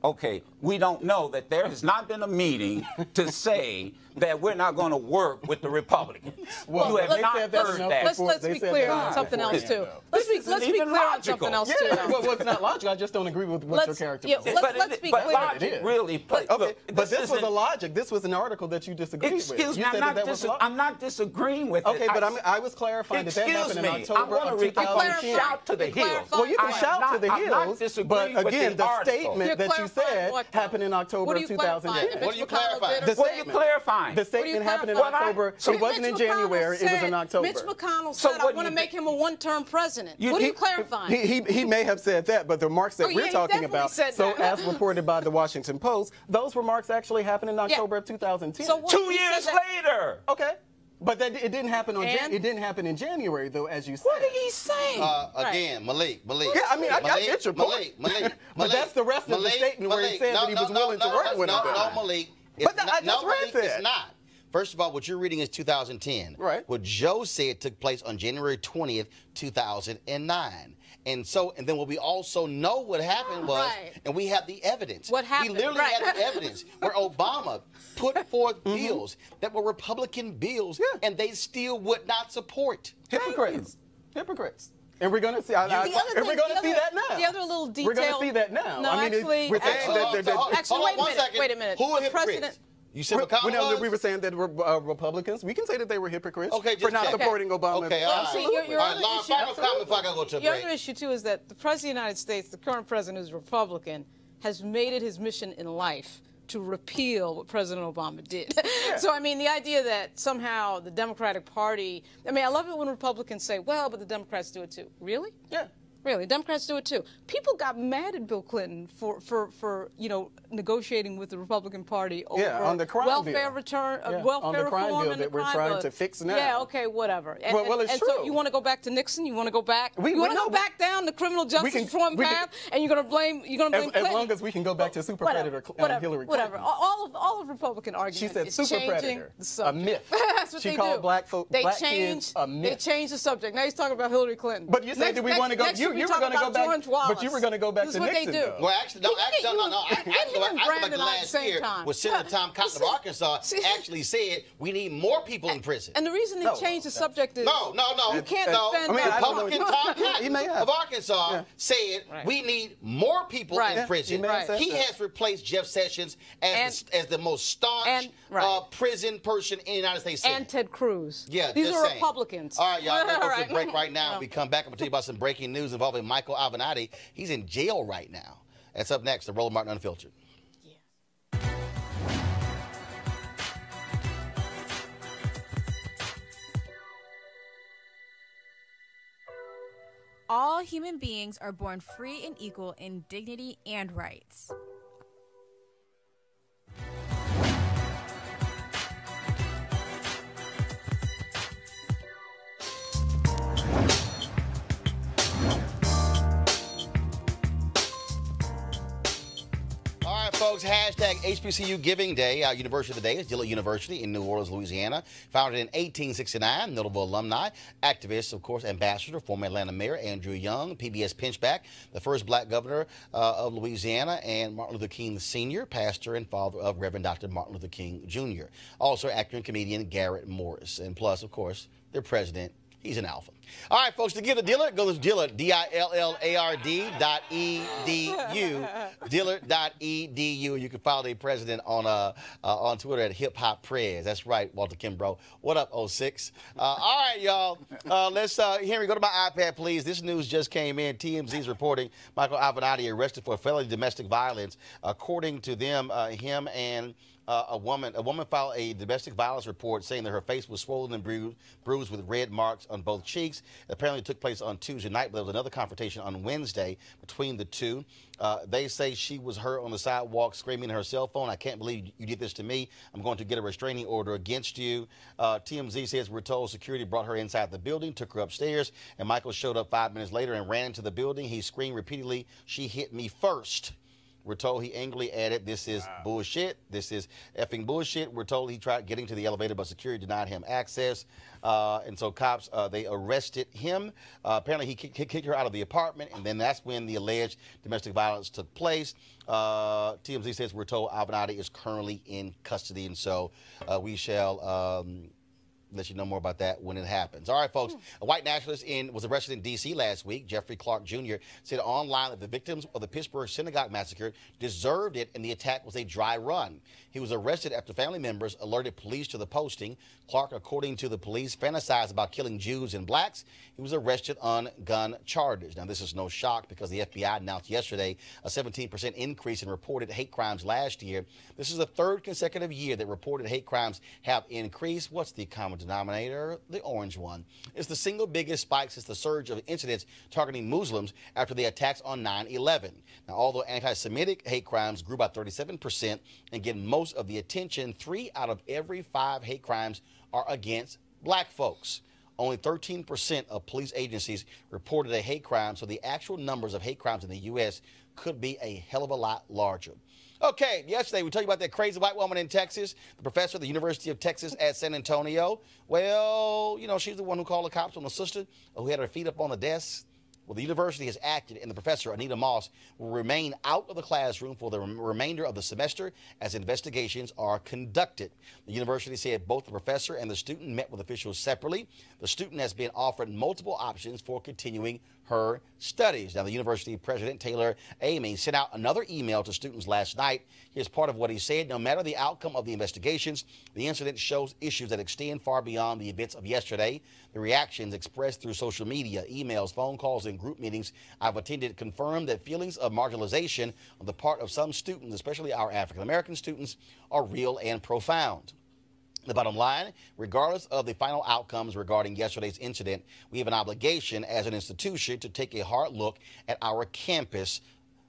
Speaker 5: Okay, we don't know that there has not been a meeting to say that we're not going to work with the Republicans.
Speaker 8: Well,
Speaker 5: you have not heard that.
Speaker 7: Let's be clear on something else too. Let's be clear on something else too.
Speaker 8: Well, it's not logical. I just don't agree with what your character was.
Speaker 7: Let's be clear.
Speaker 5: Logic really.
Speaker 8: Okay, but this was a logic. This was an article that you disagreed with.
Speaker 5: Excuse me, I'm not disagreeing with it.
Speaker 8: Okay, but I was clarifying that happened in October of 2010.
Speaker 5: Shout to the hills.
Speaker 8: Well, you can shout to the hills, but again, the statement that you said happened in October of 2010.
Speaker 1: What are you clarifying?
Speaker 5: What are you clarifying?
Speaker 8: The statement happened in October. It wasn't in January. It was in October.
Speaker 7: Mitch McConnell said, I want to make him a one-term president. What are you clarifying?
Speaker 8: He may have said that, but the remarks that we're talking about, so as reported by the Washington Post, those remarks actually happened in October of 2010.
Speaker 7: So
Speaker 5: 2 years later.
Speaker 8: Okay. But it didn't happen it didn't happen in January, though, as you said.
Speaker 5: What did he say?
Speaker 1: Again, Malik.
Speaker 8: Yeah, I mean, I get your point.
Speaker 1: Malik.
Speaker 8: But that's the rest of the statement where he said that he was willing to work with him.
Speaker 1: No, Malik.
Speaker 8: But I just read that.
Speaker 1: It's not. First of all, what you're reading is 2010.
Speaker 8: Right.
Speaker 1: What Joe said took place on January 20th, 2009. And then what we also know what happened was, and we have the evidence.
Speaker 7: What happened?
Speaker 1: We literally had the evidence where Obama put forth bills that were Republican bills, and they still would not support.
Speaker 8: Hypocrites. And we're going to see. We're going to see that now.
Speaker 7: The other little detail.
Speaker 8: We're going to see that now.
Speaker 7: No,
Speaker 8: actually, we're saying
Speaker 7: that. Wait a minute.
Speaker 1: Who are hypocrites? You said McConnell
Speaker 8: we were saying that Republicans. We can say that they were hypocrites for not
Speaker 1: check.
Speaker 8: supporting Obama.
Speaker 1: Okay, all right.
Speaker 7: Your other issue,
Speaker 1: final comment before I go to a break.
Speaker 7: Your other issue too is that the President of the United States, the current president, who's Republican, has made it his mission in life to repeal what President Obama did. Yeah. So, I mean, the idea that somehow the Democratic Party, I mean, I love it when Republicans say, well, but the Democrats do it too. Really?
Speaker 8: Yeah.
Speaker 7: Really, Democrats do it too. People got mad at Bill Clinton for negotiating with the Republican Party over
Speaker 8: on the crime
Speaker 7: welfare
Speaker 8: bill.
Speaker 7: Welfare
Speaker 8: on the crime
Speaker 7: reform
Speaker 8: bill
Speaker 7: and
Speaker 8: that we're trying to fix now.
Speaker 7: Yeah, okay, whatever. And,
Speaker 8: it's true.
Speaker 7: So you want to go back to Nixon? You want to go back? You want to go back down the criminal justice reform path? And you're going to blame Clinton?
Speaker 8: As long as we can go back to super predator Hillary Clinton.
Speaker 7: Whatever. All of Republican arguments.
Speaker 8: She said
Speaker 7: is
Speaker 8: super predator, a myth.
Speaker 7: That's what
Speaker 8: she
Speaker 7: they
Speaker 8: called
Speaker 7: do.
Speaker 8: black kids a myth.
Speaker 7: They changed the subject. Now he's talking about Hillary Clinton.
Speaker 8: But you said that we want to go. You were going to go back. But you were going to go back to Nixon.
Speaker 7: They do.
Speaker 1: Well, actually, no. I can go back to last year when Senator Tom Cotton of Arkansas actually said we need more people in prison.
Speaker 7: And the reason they changed the subject is
Speaker 1: no.
Speaker 7: You can't defend
Speaker 1: Republican Tom Cotton of Arkansas said we need more people in prison. He has replaced Jeff Sessions as the most staunch prison person in the United States Senate.
Speaker 7: And Ted Cruz.
Speaker 1: Yeah,
Speaker 7: these are Republicans.
Speaker 1: All right, y'all. We're going to go to a break right now. When we come back, I'm going to tell you about some breaking news involving Michael Avenatti. He's in jail right now. That's up next. The Roland Martin Unfiltered.
Speaker 15: All human beings are born free and equal in dignity and rights.
Speaker 1: Folks, hashtag HBCU Giving Day. Our University of the Day is Dillard University in New Orleans, Louisiana. Founded in 1869, notable alumni, activists, of course, ambassador, former Atlanta Mayor Andrew Young, PBS Pinchback, the first black governor of Louisiana, and Martin Luther King Sr., pastor and father of Reverend Dr. Martin Luther King Jr. Also, actor and comedian Garrett Morris. And plus, of course, their president. He's an alpha. All right, folks, to get the Dillard, go to Dillard, DILLARD.edu, Dillard.edu. You can follow the president on Twitter at Hip Hop Prez. That's right, Walter Kimbrough. What up, 06? All right, y'all. Let's, Henry, go to my iPad, please. This news just came in. TMZ's reporting Michael Avenatti arrested for felony domestic violence. According to them, him and a woman filed a domestic violence report saying that her face was swollen and bruised with red marks on both cheeks. It apparently took place on Tuesday night, but there was another confrontation on Wednesday between the two. They say she was hurt on the sidewalk screaming at her cell phone, "I can't believe you did this to me. I'm going to get a restraining order against you." TMZ says we're told security brought her inside the building, took her upstairs, and Michael showed up 5 minutes later and ran into the building. He screamed repeatedly, "She hit me first." We're told he angrily added, "This is bullshit. This is effing bullshit." We're told he tried getting to the elevator, but security denied him access. And so cops, they arrested him. Apparently, he kicked her out of the apartment, and then that's when the alleged domestic violence took place. TMZ says we're told Avenatti is currently in custody, and so we shall let you know more about that when it happens. All right, folks. A white nationalist was arrested in D.C. last week. Jeffrey Clark Jr. said online that the victims of the Pittsburgh synagogue massacre deserved it, and the attack was a dry run. He was arrested after family members alerted police to the posting. Clark, according to the police, fantasized about killing Jews and blacks. He was arrested on gun charges. Now, this is no shock because the FBI announced yesterday a 17% increase in reported hate crimes last year. This is the third consecutive year that reported hate crimes have increased. What's the common denominator? The orange one. It's the single biggest spike since the surge of incidents targeting Muslims after the attacks on 9/11. Now, although anti-Semitic hate crimes grew by 37% and get most of the attention, 3 out of every 5 hate crimes are against black folks. Only 13% of police agencies reported a hate crime, so the actual numbers of hate crimes in the U.S. could be a hell of a lot larger. Okay, yesterday we told you about that crazy white woman in Texas, the professor at the University of Texas at San Antonio. Well, you know, she's the one who called the cops on the sister who had her feet up on the desk. Well, the university has acted, and the professor, Anita Moss, will remain out of the classroom for the remainder of the semester as investigations are conducted. The university said both the professor and the student met with officials separately. The student has been offered multiple options for continuing her studies. Now, the university president, Taylor Amy, sent out another email to students last night. Here's part of what he said. No matter the outcome of the investigations, the incident shows issues that extend far beyond the events of yesterday. The reactions expressed through social media, emails, phone calls, and group meetings I've attended confirm that feelings of marginalization on the part of some students, especially our African-American students, are real and profound. The bottom line, regardless of the final outcomes regarding yesterday's incident, we have an obligation as an institution to take a hard look at our campus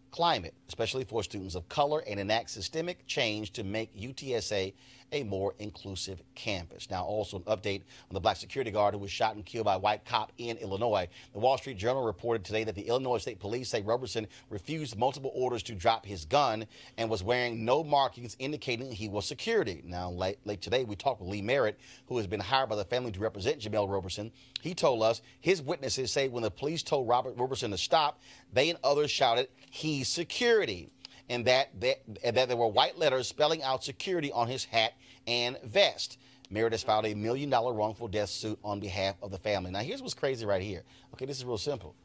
Speaker 1: climate, especially for students of color, and enact systemic change to make UTSA a more inclusive campus. Now, also an update on the black security guard who was shot and killed by a white cop in Illinois. The Wall Street Journal reported today that the Illinois State Police say Roberson refused multiple orders to drop his gun and was wearing no markings indicating he was security. Now, late today, we talked with Lee Merritt, who has been hired by the family to represent Jamel Roberson. He told us his witnesses say when the police told Robert Roberson to stop, they and others shouted, "He's security," and that there were white letters spelling out security on his hat and vest. Merritt has filed a $1 million wrongful death suit on behalf of the family. Now, here's what's crazy right here. Okay, this is real simple.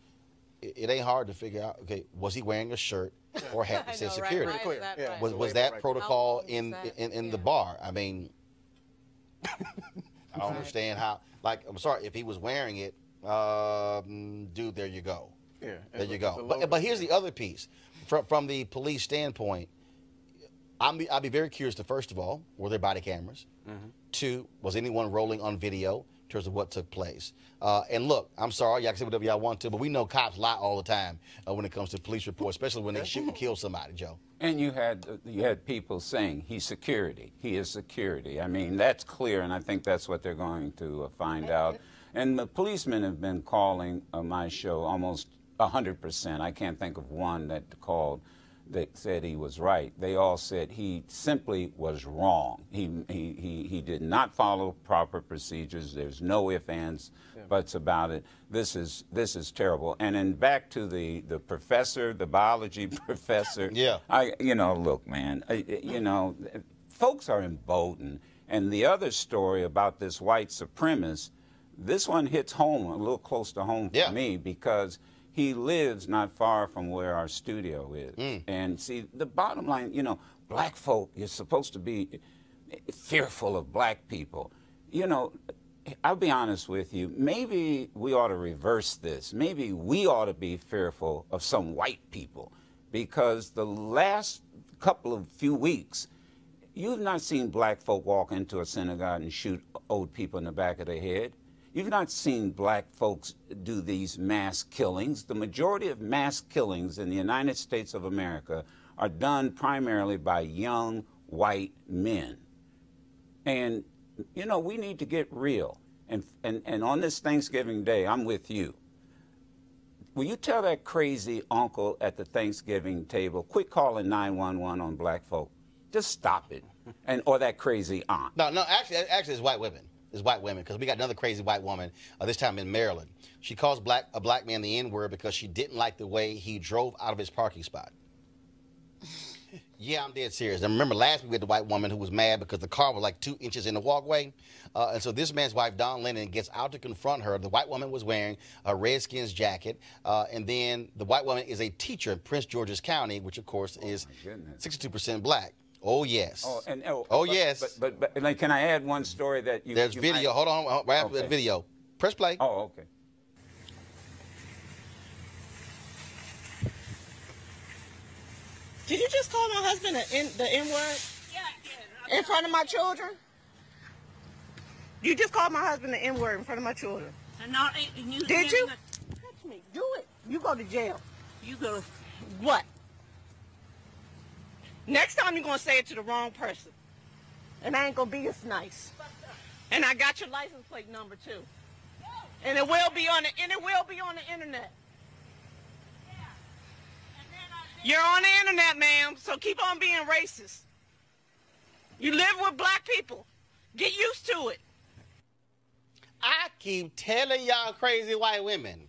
Speaker 1: It ain't hard to figure out, okay, was he wearing a shirt or hat that says security?
Speaker 8: Right?
Speaker 1: Was that protocol in the bar? I mean, I don't understand how, like, I'm sorry, if he was wearing it, dude, there you go.
Speaker 8: Yeah,
Speaker 1: there you go. But here's the other piece. From the police standpoint, I'd be very curious to, first of all, were there body cameras? Mm-hmm. 2, was anyone rolling on video in terms of what took place? And look, I'm sorry, y'all can say whatever y'all want to, but we know cops lie all the time when it comes to police reports, especially when they shoot and kill somebody, Joe.
Speaker 5: And you had people saying he's security. He is security. I mean, that's clear, and I think that's what they're going to find out. And the policemen have been calling my show almost 100%. I can't think of one that called that said he was right. They all said he simply was wrong. He did not follow proper procedures. There's no ifs, ands, buts about it. This is terrible. And then back to the professor, the biology professor.
Speaker 1: Yeah.
Speaker 5: Look, man. Folks are emboldened. And the other story about this white supremacist, this one hits home, a little close to home for me, because he lives not far from where our studio is. And see, the bottom line, black folk, you're supposed to be fearful of black people. I'll be honest with you, maybe we ought to reverse this. Maybe we ought to be fearful of some white people, because the last few weeks, you've not seen black folk walk into a synagogue and shoot old people in the back of their head. You've not seen black folks do these mass killings. The majority of mass killings in the United States of America are done primarily by young white men. And, we need to get real. And on this Thanksgiving Day, I'm with you. will you tell that crazy uncle at the Thanksgiving table, quit calling 911 on black folk? Just stop it. Or that crazy aunt.
Speaker 1: No, actually it's white women. It's white women, because we got another crazy white woman, this time in Maryland. She calls a black man the N-word because she didn't like the way he drove out of his parking spot. Yeah, I'm dead serious. And remember last week we had the white woman who was mad because the car was like 2 inches in the walkway. And so this man's wife, Dawn Lennon, gets out to confront her. The white woman was wearing a Redskins jacket. And then the white woman is a teacher in Prince George's County, which, of course, is 62% black. Oh, yes. Yes.
Speaker 5: But can I add one story that you...
Speaker 1: There's video. Hold on. Right after the video. Press play.
Speaker 5: Oh, okay.
Speaker 16: Did you just call my husband the N-word? Yeah, I did. In front of my children? You just called my husband the N-word in front of my children. Did you? Touch me. Do it. You go to jail. You go to what? Next time you're going to say it to the wrong person. And I ain't going to be as nice. And I got your license plate number too. And it will be on the internet. You're on the internet, ma'am, so keep on being racist. You live with black people. Get used to it.
Speaker 1: I keep telling y'all crazy white women,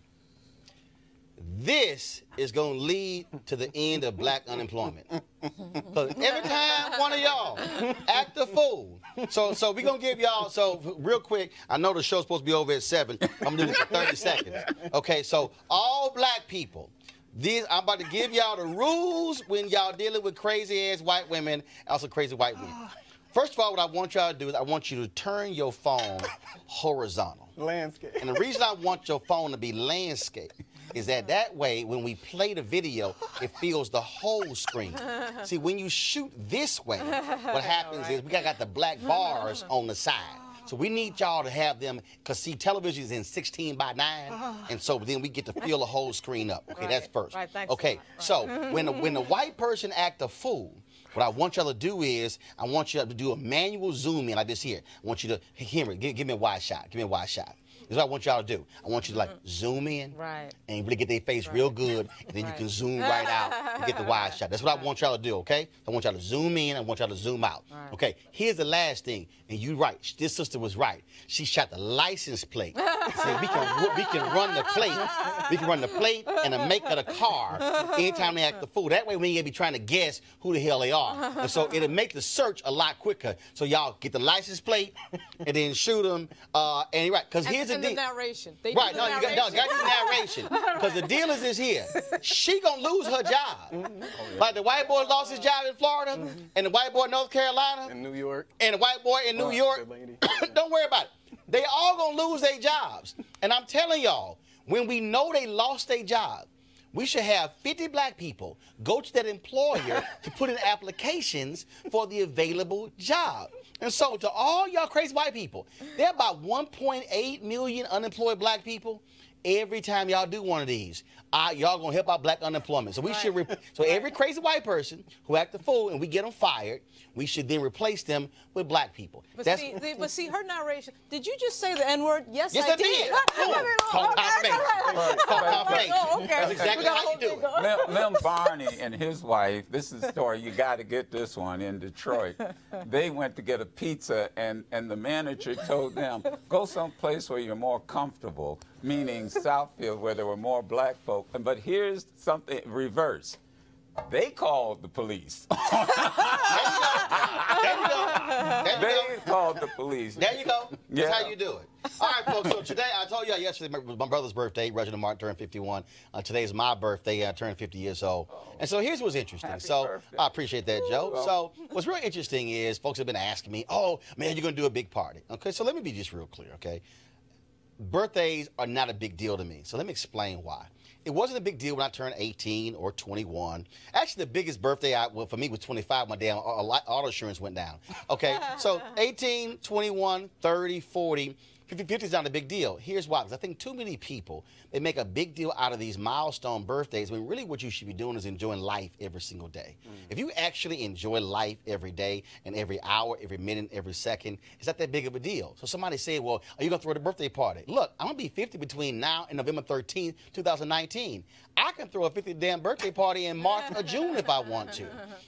Speaker 1: this is going to lead to the end of black unemployment. Because every time one of y'all act a fool. So we're going to give y'all, real quick, I know the show's supposed to be over at 7. I'm going to do this for 30 seconds. Okay, so all black people, I'm about to give y'all the rules when y'all dealing with crazy-ass white women, also crazy white men. First of all, what I want y'all to do is I want you to turn your phone horizontal.
Speaker 8: Landscape.
Speaker 1: And the reason I want your phone to be landscape is that way, when we play the video, it fills the whole screen. See, when you shoot this way, what happens is we got the black bars on the side. So we need y'all to have them, because see, television is in 16:9, and so then we get to fill the whole screen up. Okay, that's first.
Speaker 7: Right, thanks.
Speaker 1: Okay, so when the white person act a fool, what I want y'all to do is, I want you to do a manual zoom in like this here. I want you to, Henry, give me a wide shot. Give me a wide shot. This is what I want y'all to do. I want you to like zoom in and really get their face real good, and then you can zoom right out and get the wide shot. That's what I want y'all to do, okay? I want y'all to zoom in, I want y'all to zoom out. Okay, here's the last thing, and you right, this sister was right. She shot the license plate. See, we can run the plate. We can run the plate and the make of the car anytime they act the fool. That way we ain't gonna be trying to guess who the hell they are. And so it'll make the search a lot quicker. So y'all get the license plate and then shoot them. And right, because here's the
Speaker 7: narration.
Speaker 1: You got the narration. Because the deal is this here. She gonna lose her job. Like the white boy lost his job in Florida, and the white boy in North Carolina,
Speaker 8: in New York,
Speaker 1: and the white boy in New York. Don't worry about it. They all gonna lose their jobs. And I'm telling y'all, when we know they lost their job, we should have 50 black people go to that employer to put in applications for the available job. And so to all y'all crazy white people, there are about 1.8 million unemployed black people. Every time y'all do one of these, y'all gonna help out black unemployment. So we should, so every crazy white person who act a fool and we get them fired, we should then replace them with black people.
Speaker 7: But see, her narration. Did you just say the N-word? Yes, I did.
Speaker 1: That's exactly how you do it.
Speaker 5: Lem Barney and his wife, this is a story, you got to get this one, in Detroit. They went to get a pizza, and the manager told them, go someplace where you're more comfortable, meaning Southfield, where there were more black folk. But here's something reverse. They called the police. They called the police.
Speaker 1: There you go. That's how you do it. All right, folks. So today, I told you yesterday, my brother's birthday. Reginald Martin turned 51. Today's my birthday. I turned 50 years old. And so here's what's interesting.
Speaker 5: Happy birthday.
Speaker 1: I appreciate that, Joe. So what's really interesting is folks have been asking me, oh, man, you're going to do a big party. Okay, so let me be just real clear, okay? Birthdays are not a big deal to me. So let me explain why. It wasn't a big deal when I turned 18 or 21. Actually, the biggest birthday for me was 25. My damn auto insurance went down. Okay, so 18, 21, 30, 40, 50 is not a big deal. Here's why. Because I think too many people, they make a big deal out of these milestone birthdays when really what you should be doing is enjoying life every single day. If you actually enjoy life every day and every hour, every minute, every second, it's not that big of a deal. So somebody said, well, are you going to throw the birthday party? Look, I'm going to be 50 between now and November 13th, 2019. I can throw a 50th damn birthday party in March or June if I want to.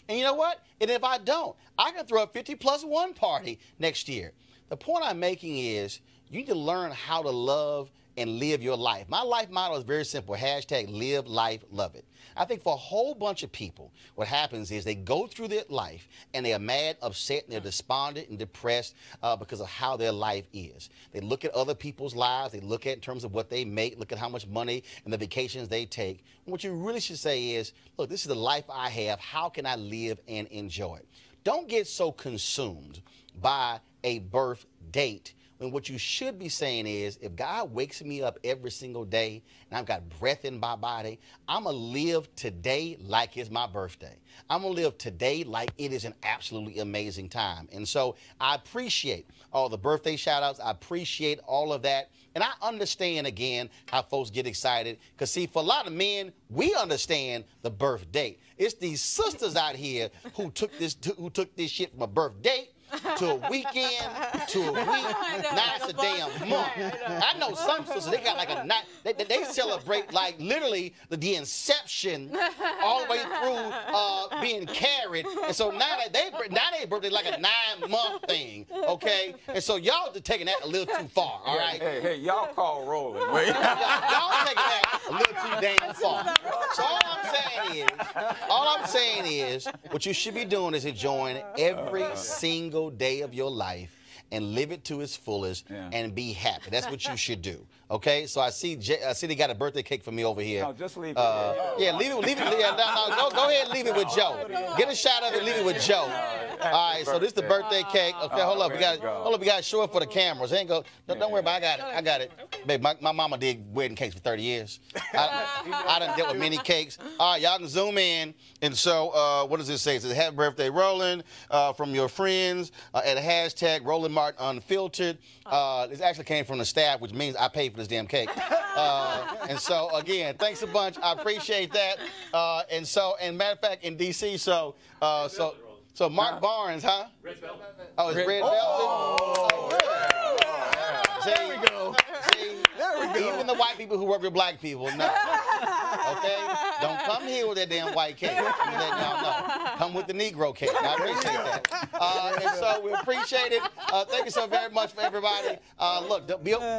Speaker 1: And you know what? And if I don't, I can throw a 50+1 party next year. The point I'm making is you need to learn how to love and live your life. My life motto is very simple. Hashtag live life, love it. I think for a whole bunch of people, what happens is they go through their life and they are mad, upset, and they're despondent and depressed because of how their life is. They look at other people's lives. They look at in terms of what they make, look at how much money and the vacations they take. And what you really should say is, look, this is the life I have. How can I live and enjoy it? Don't get so consumed by a birth date. And what you should be saying is, if God wakes me up every single day and I've got breath in my body, I'm going to live today like it's my birthday. I'm going to live today like it is an absolutely amazing time. And so I appreciate all the birthday shout outs. I appreciate all of that. And I understand, again, how folks get excited. Because, see, for a lot of men, we understand the birth date. It's these sisters out here who took this shit from a birth date to a weekend, to a week. Now it's a damn month. I know some sisters, they got like a night. They celebrate like literally the inception all the way through being carried. And so now they birthday like a 9-month thing, okay? And so y'all just taking that a little too far, all right?
Speaker 5: Hey, y'all call Roland.
Speaker 1: Y'all taking that a little too damn far. So all I'm saying is, what you should be doing is enjoying every single day of your life and live it to its fullest and be happy. That's what you should do. Okay, so I see they got a birthday cake for me over here.
Speaker 5: No, just leave it.
Speaker 1: Yeah, leave it. Yeah, no, go ahead and leave it with Joe. Get a shot of it. Leave it with Joe. All right, so this is the birthday cake. Okay, hold up. We got to show it for the cameras. Don't worry about it. I got it. Babe, my mama did wedding cakes for 30 years. I done dealt with many cakes. All right, y'all can zoom in. And so, what does this say? It says, happy birthday, Roland, from your friends at hashtag Roland Martin Unfiltered. This actually came from the staff, which means I paid for this damn cake. And so, again, thanks a bunch. I appreciate that. And matter of fact, in D.C., so Mark Barnes, huh? Red Velvet. Oh, it's Red Velvet? Oh, yeah. There we go. Even the white people who work with black people, no. Okay? Don't come here with that damn white cake. I'm letting y'all know. Come with the Negro cake. I appreciate that. And so we appreciate it. Thank you so very much for everybody. Look,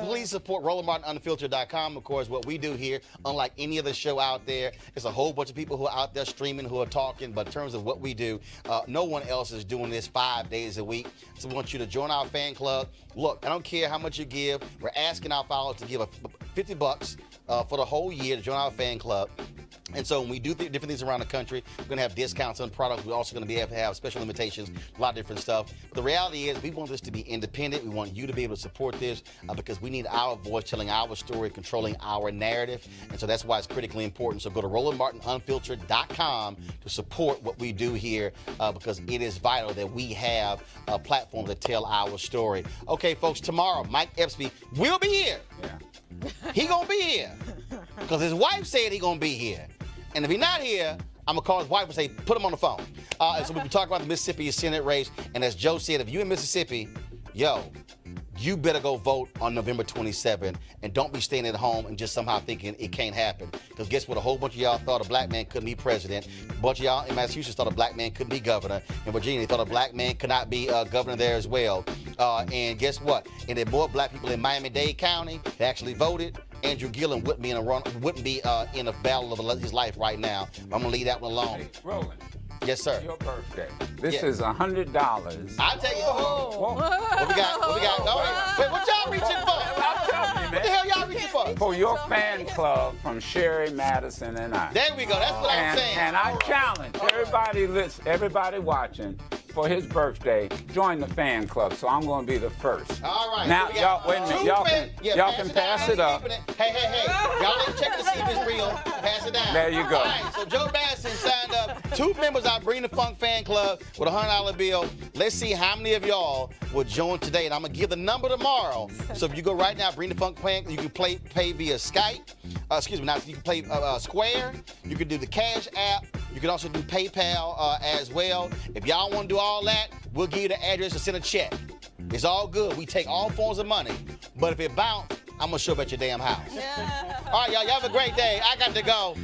Speaker 1: please support RolandMartinUnfiltered.com. Of course, what we do here, unlike any other show out there, it's a whole bunch of people who are out there streaming, who are talking. But in terms of what we do, no one else is doing this 5 days a week. So we want you to join our fan club. Look, I don't care how much you give. We're asking our followers to give $50 for the whole year to join our fan club. And so when we do different things around the country, we're going to have discounts on products. We're also going to be able to have special limitations, a lot of different stuff. But the reality is we want this to be independent. We want you to be able to support this because we need our voice telling our story, controlling our narrative. And so that's why it's critically important. So go to RolandMartinUnfiltered.com to support what we do here because it is vital that we have a platform to tell our story. Okay, folks, tomorrow, Mike Epstein will be here.
Speaker 5: Yeah.
Speaker 1: He going to be here because his wife said he going to be here. And if he's not here, I'm going to call his wife and say, put him on the phone. And so we'll be talking about the Mississippi Senate race. And as Joe said, if you're in Mississippi, you better go vote on November 27th. And don't be staying at home and just somehow thinking it can't happen. Because guess what? A whole bunch of y'all thought a black man couldn't be president. A bunch of y'all in Massachusetts thought a black man couldn't be governor. In Virginia, they thought a black man could not be governor there as well. And guess what? And there are more black people in Miami-Dade County that actually voted. Andrew Gillum wouldn't be in a battle of his life right now. I'm gonna leave that one alone.
Speaker 5: Hey, Roland.
Speaker 1: Yes, sir.
Speaker 5: Your birthday. This is $100.
Speaker 1: I'll take it. What we got? Wait, what y'all reaching for?
Speaker 5: I'm telling you, man.
Speaker 1: What the hell y'all reaching for?
Speaker 5: For your fan club from Sherry, Madison, and I.
Speaker 1: There we go. That's what I'm saying.
Speaker 5: And I challenge everybody watching. For his birthday, join the fan club. So I'm going to be the first.
Speaker 1: All right.
Speaker 5: Now, y'all, wait a minute. Y'all can pass it up.
Speaker 1: Hey. Y'all didn't check to see if it's real. Pass it down.
Speaker 5: There you go.
Speaker 1: All right. So Joe Madison signed up. 2 members out Bring the Funk fan club with a $100 bill. Let's see how many of y'all will join today. And I'm going to give the number tomorrow. So if you go right now, Bring the Funk fan, you can pay via Skype. You can play Square. You can do the Cash app. You can also do PayPal as well. If y'all want to do all that, we'll give you the address to send a check. It's all good. We take all forms of money. But if it bounce, I'm going to show up at your damn house. Yeah. All right, y'all have a great day. I got to go.